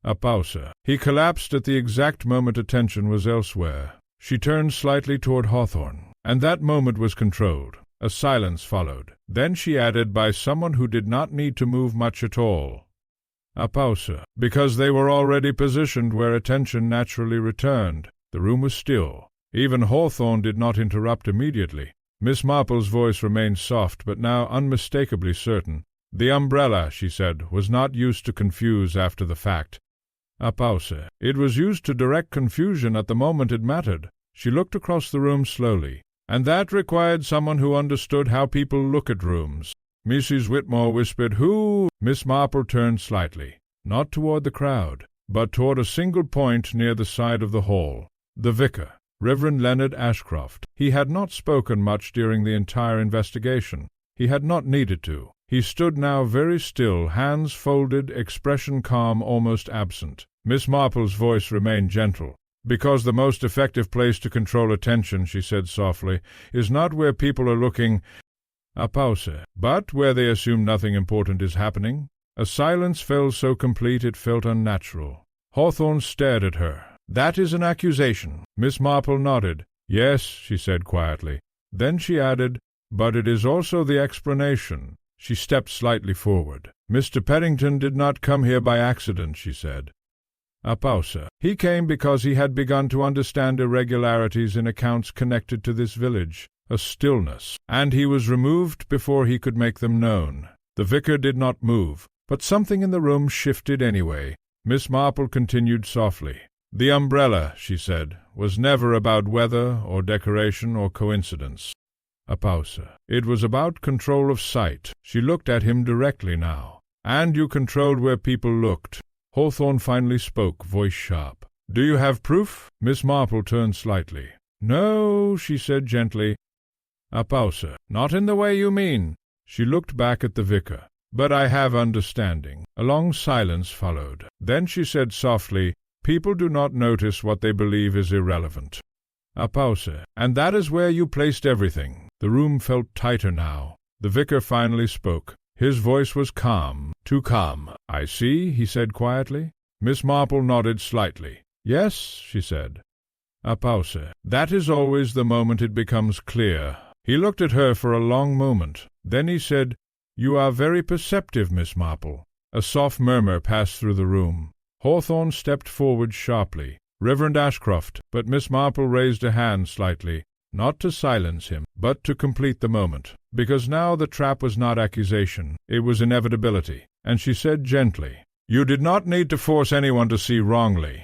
A pause. He collapsed at the exact moment attention was elsewhere. She turned slightly toward Hawthorne, and that moment was controlled. A silence followed. Then she added, by someone who did not need to move much at all. A pause. Because they were already positioned where attention naturally returned. The room was still. Even Hawthorne did not interrupt immediately. Miss Marple's voice remained soft, but now unmistakably certain. The umbrella, she said, was not used to confuse after the fact. A pause. It was used to direct confusion at the moment it mattered. She looked across the room slowly. And that required someone who understood how people look at rooms. Mrs. Whitmore whispered, Who? Miss Marple turned slightly, not toward the crowd, but toward a single point near the side of the hall. The vicar, Reverend Leonard Ashcroft. He had not spoken much during the entire investigation. He had not needed to. He stood now very still, hands folded, expression calm, almost absent. Miss Marple's voice remained gentle. Because the most effective place to control attention, she said softly, is not where people are looking, a pause, but where they assume nothing important is happening. A silence fell so complete it felt unnatural. Hawthorne stared at her. That is an accusation. Miss Marple nodded. Yes, she said quietly. Then she added, but it is also the explanation. She stepped slightly forward. Mr. Pennington did not come here by accident, she said. A pause. He came because he had begun to understand irregularities in accounts connected to this village, a stillness, and he was removed before he could make them known. The vicar did not move, but something in the room shifted anyway. Miss Marple continued softly. The umbrella, she said, was never about weather or decoration or coincidence. A pause. It was about control of sight. She looked at him directly now. And you controlled where people looked. Hawthorne finally spoke, voice sharp. Do you have proof? Miss Marple turned slightly. No, she said gently. A pause. Not in the way you mean. She looked back at the vicar. But I have understanding. A long silence followed. Then she said softly, people do not notice what they believe is irrelevant. A pause. And that is where you placed everything. The room felt tighter now. The vicar finally spoke. His voice was calm, too calm. I see, he said quietly. Miss Marple nodded slightly. Yes, she said. A pause. That is always the moment it becomes clear. He looked at her for a long moment. Then he said, You are very perceptive, Miss Marple. A soft murmur passed through the room. Hawthorne stepped forward sharply. Reverend Ashcroft, but Miss Marple raised a hand slightly, not to silence him, but to complete the moment, because now the trap was not accusation, it was inevitability, and she said gently, You did not need to force anyone to see wrongly.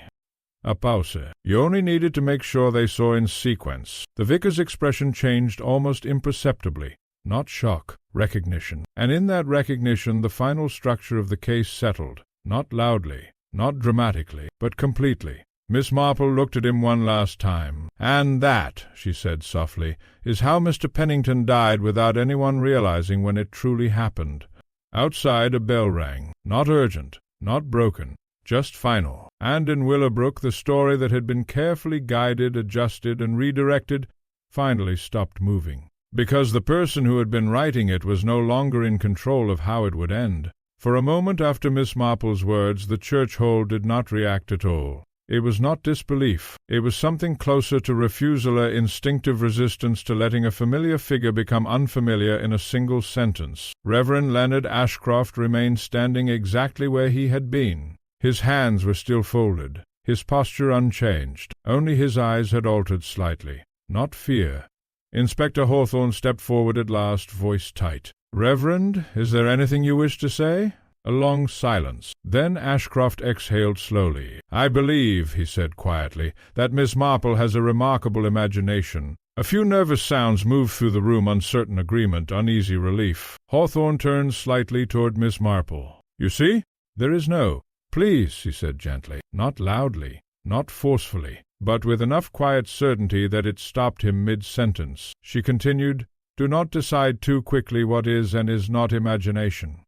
A pause. You only needed to make sure they saw in sequence. The vicar's expression changed almost imperceptibly. Not shock, recognition, and in that recognition the final structure of the case settled, not loudly, not dramatically, but completely. Miss Marple looked at him one last time. And that, she said softly, is how Mr. Pennington died without anyone realizing when it truly happened. Outside a bell rang, not urgent, not broken, just final. And in Willowbrook the story that had been carefully guided, adjusted, and redirected finally stopped moving. Because the person who had been writing it was no longer in control of how it would end. For a moment after Miss Marple's words the church hole did not react at all. It was not disbelief. It was something closer to refusal, an instinctive resistance to letting a familiar figure become unfamiliar in a single sentence. Reverend Leonard Ashcroft remained standing exactly where he had been. His hands were still folded, his posture unchanged. Only his eyes had altered slightly. Not fear. Inspector Hawthorne stepped forward at last, voice tight. Reverend, is there anything you wish to say? A long silence. Then Ashcroft exhaled slowly. I believe, he said quietly, that Miss Marple has a remarkable imagination. A few nervous sounds moved through the room, uncertain agreement, uneasy relief. Hawthorne turned slightly toward Miss Marple. You see? There is no. Please, he said gently, not loudly, not forcefully, but with enough quiet certainty that it stopped him mid-sentence. She continued, Do not decide too quickly what is and is not imagination.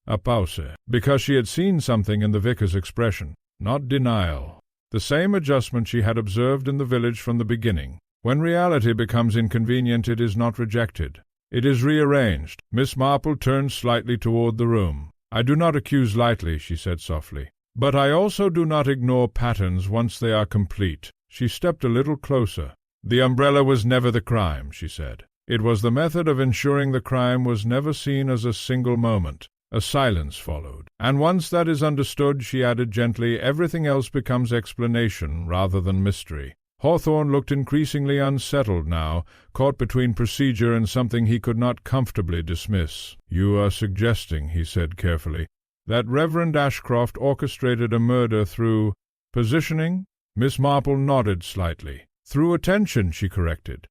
A pause, because she had seen something in the vicar's expression, not denial. The same adjustment she had observed in the village from the beginning. When reality becomes inconvenient, it is not rejected. It is rearranged. Miss Marple turned slightly toward the room. I do not accuse lightly, she said softly. But I also do not ignore patterns once they are complete. She stepped a little closer. The umbrella was never the crime, she said. It was the method of ensuring the crime was never seen as a single moment. A silence followed. And once that is understood, she added gently, everything else becomes explanation rather than mystery. Hawthorne looked increasingly unsettled now, caught between procedure and something he could not comfortably dismiss. You are suggesting, he said carefully, that Reverend Ashcroft orchestrated a murder through positioning? Miss Marple nodded slightly. Through attention, she corrected.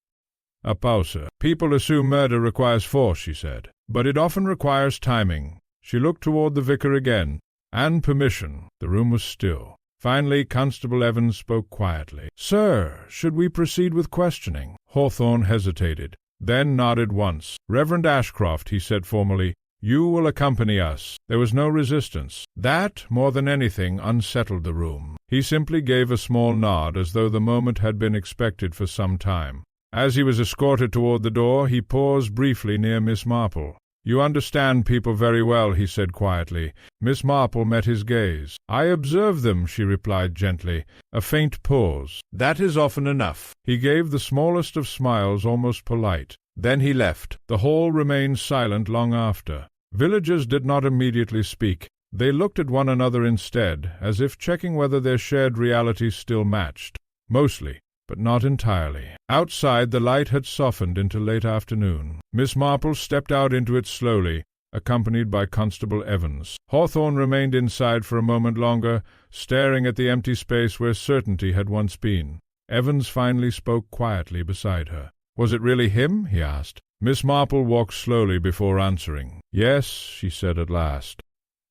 A pause. People assume murder requires force, she said, but it often requires timing. She looked toward the vicar again, and permission. The room was still. Finally, Constable Evans spoke quietly. Sir, should we proceed with questioning? Hawthorne hesitated, then nodded once. Reverend Ashcroft, he said formally, You will accompany us." There was no resistance. That, more than anything, unsettled the room. He simply gave a small nod, as though the moment had been expected for some time. As he was escorted toward the door, he paused briefly near Miss Marple. "You understand people very well," he said quietly. Miss Marple met his gaze. "I observe them," she replied gently. A faint pause. "That is often enough." He gave the smallest of smiles, almost polite. Then he left. The hall remained silent long after. Villagers did not immediately speak. They looked at one another instead, as if checking whether their shared realities still matched. Mostly, but not entirely. Outside, the light had softened into late afternoon. Miss Marple stepped out into it slowly, accompanied by Constable Evans. Hawthorne remained inside for a moment longer, staring at the empty space where certainty had once been. Evans finally spoke quietly beside her. "Was it really him?" he asked. Miss Marple walked slowly before answering. "Yes," she said at last.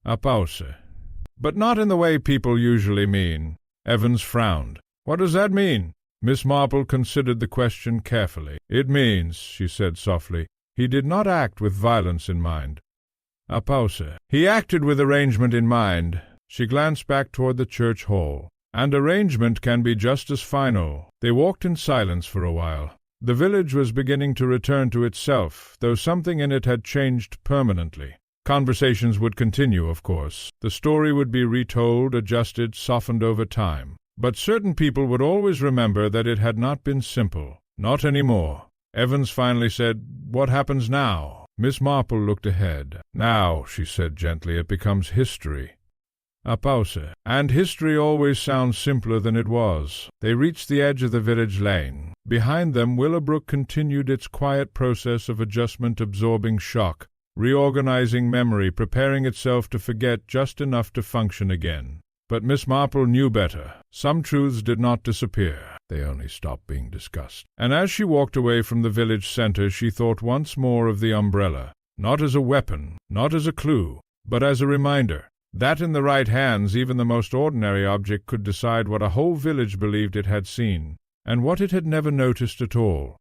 "A pause. But not in the way people usually mean." Evans frowned. "What does that mean?" Miss Marple considered the question carefully. "It means," she said softly, "he did not act with violence in mind." A pause. "He acted with arrangement in mind." She glanced back toward the church hall. "And arrangement can be just as final." They walked in silence for a while. The village was beginning to return to itself, though something in it had changed permanently. Conversations would continue, of course. The story would be retold, adjusted, softened over time. But certain people would always remember that it had not been simple. Not any more. Evans finally said, "What happens now?" Miss Marple looked ahead. "Now," she said gently, "it becomes history." A pause. And history always sounds simpler than it was. They reached the edge of the village lane. Behind them, Willowbrook continued its quiet process of adjustment, absorbing shock, reorganizing memory, preparing itself to forget just enough to function again. But Miss Marple knew better. Some truths did not disappear. They only stopped being discussed. And as she walked away from the village center, she thought once more of the umbrella, not as a weapon, not as a clue, but as a reminder that in the right hands even the most ordinary object could decide what a whole village believed it had seen, and what it had never noticed at all.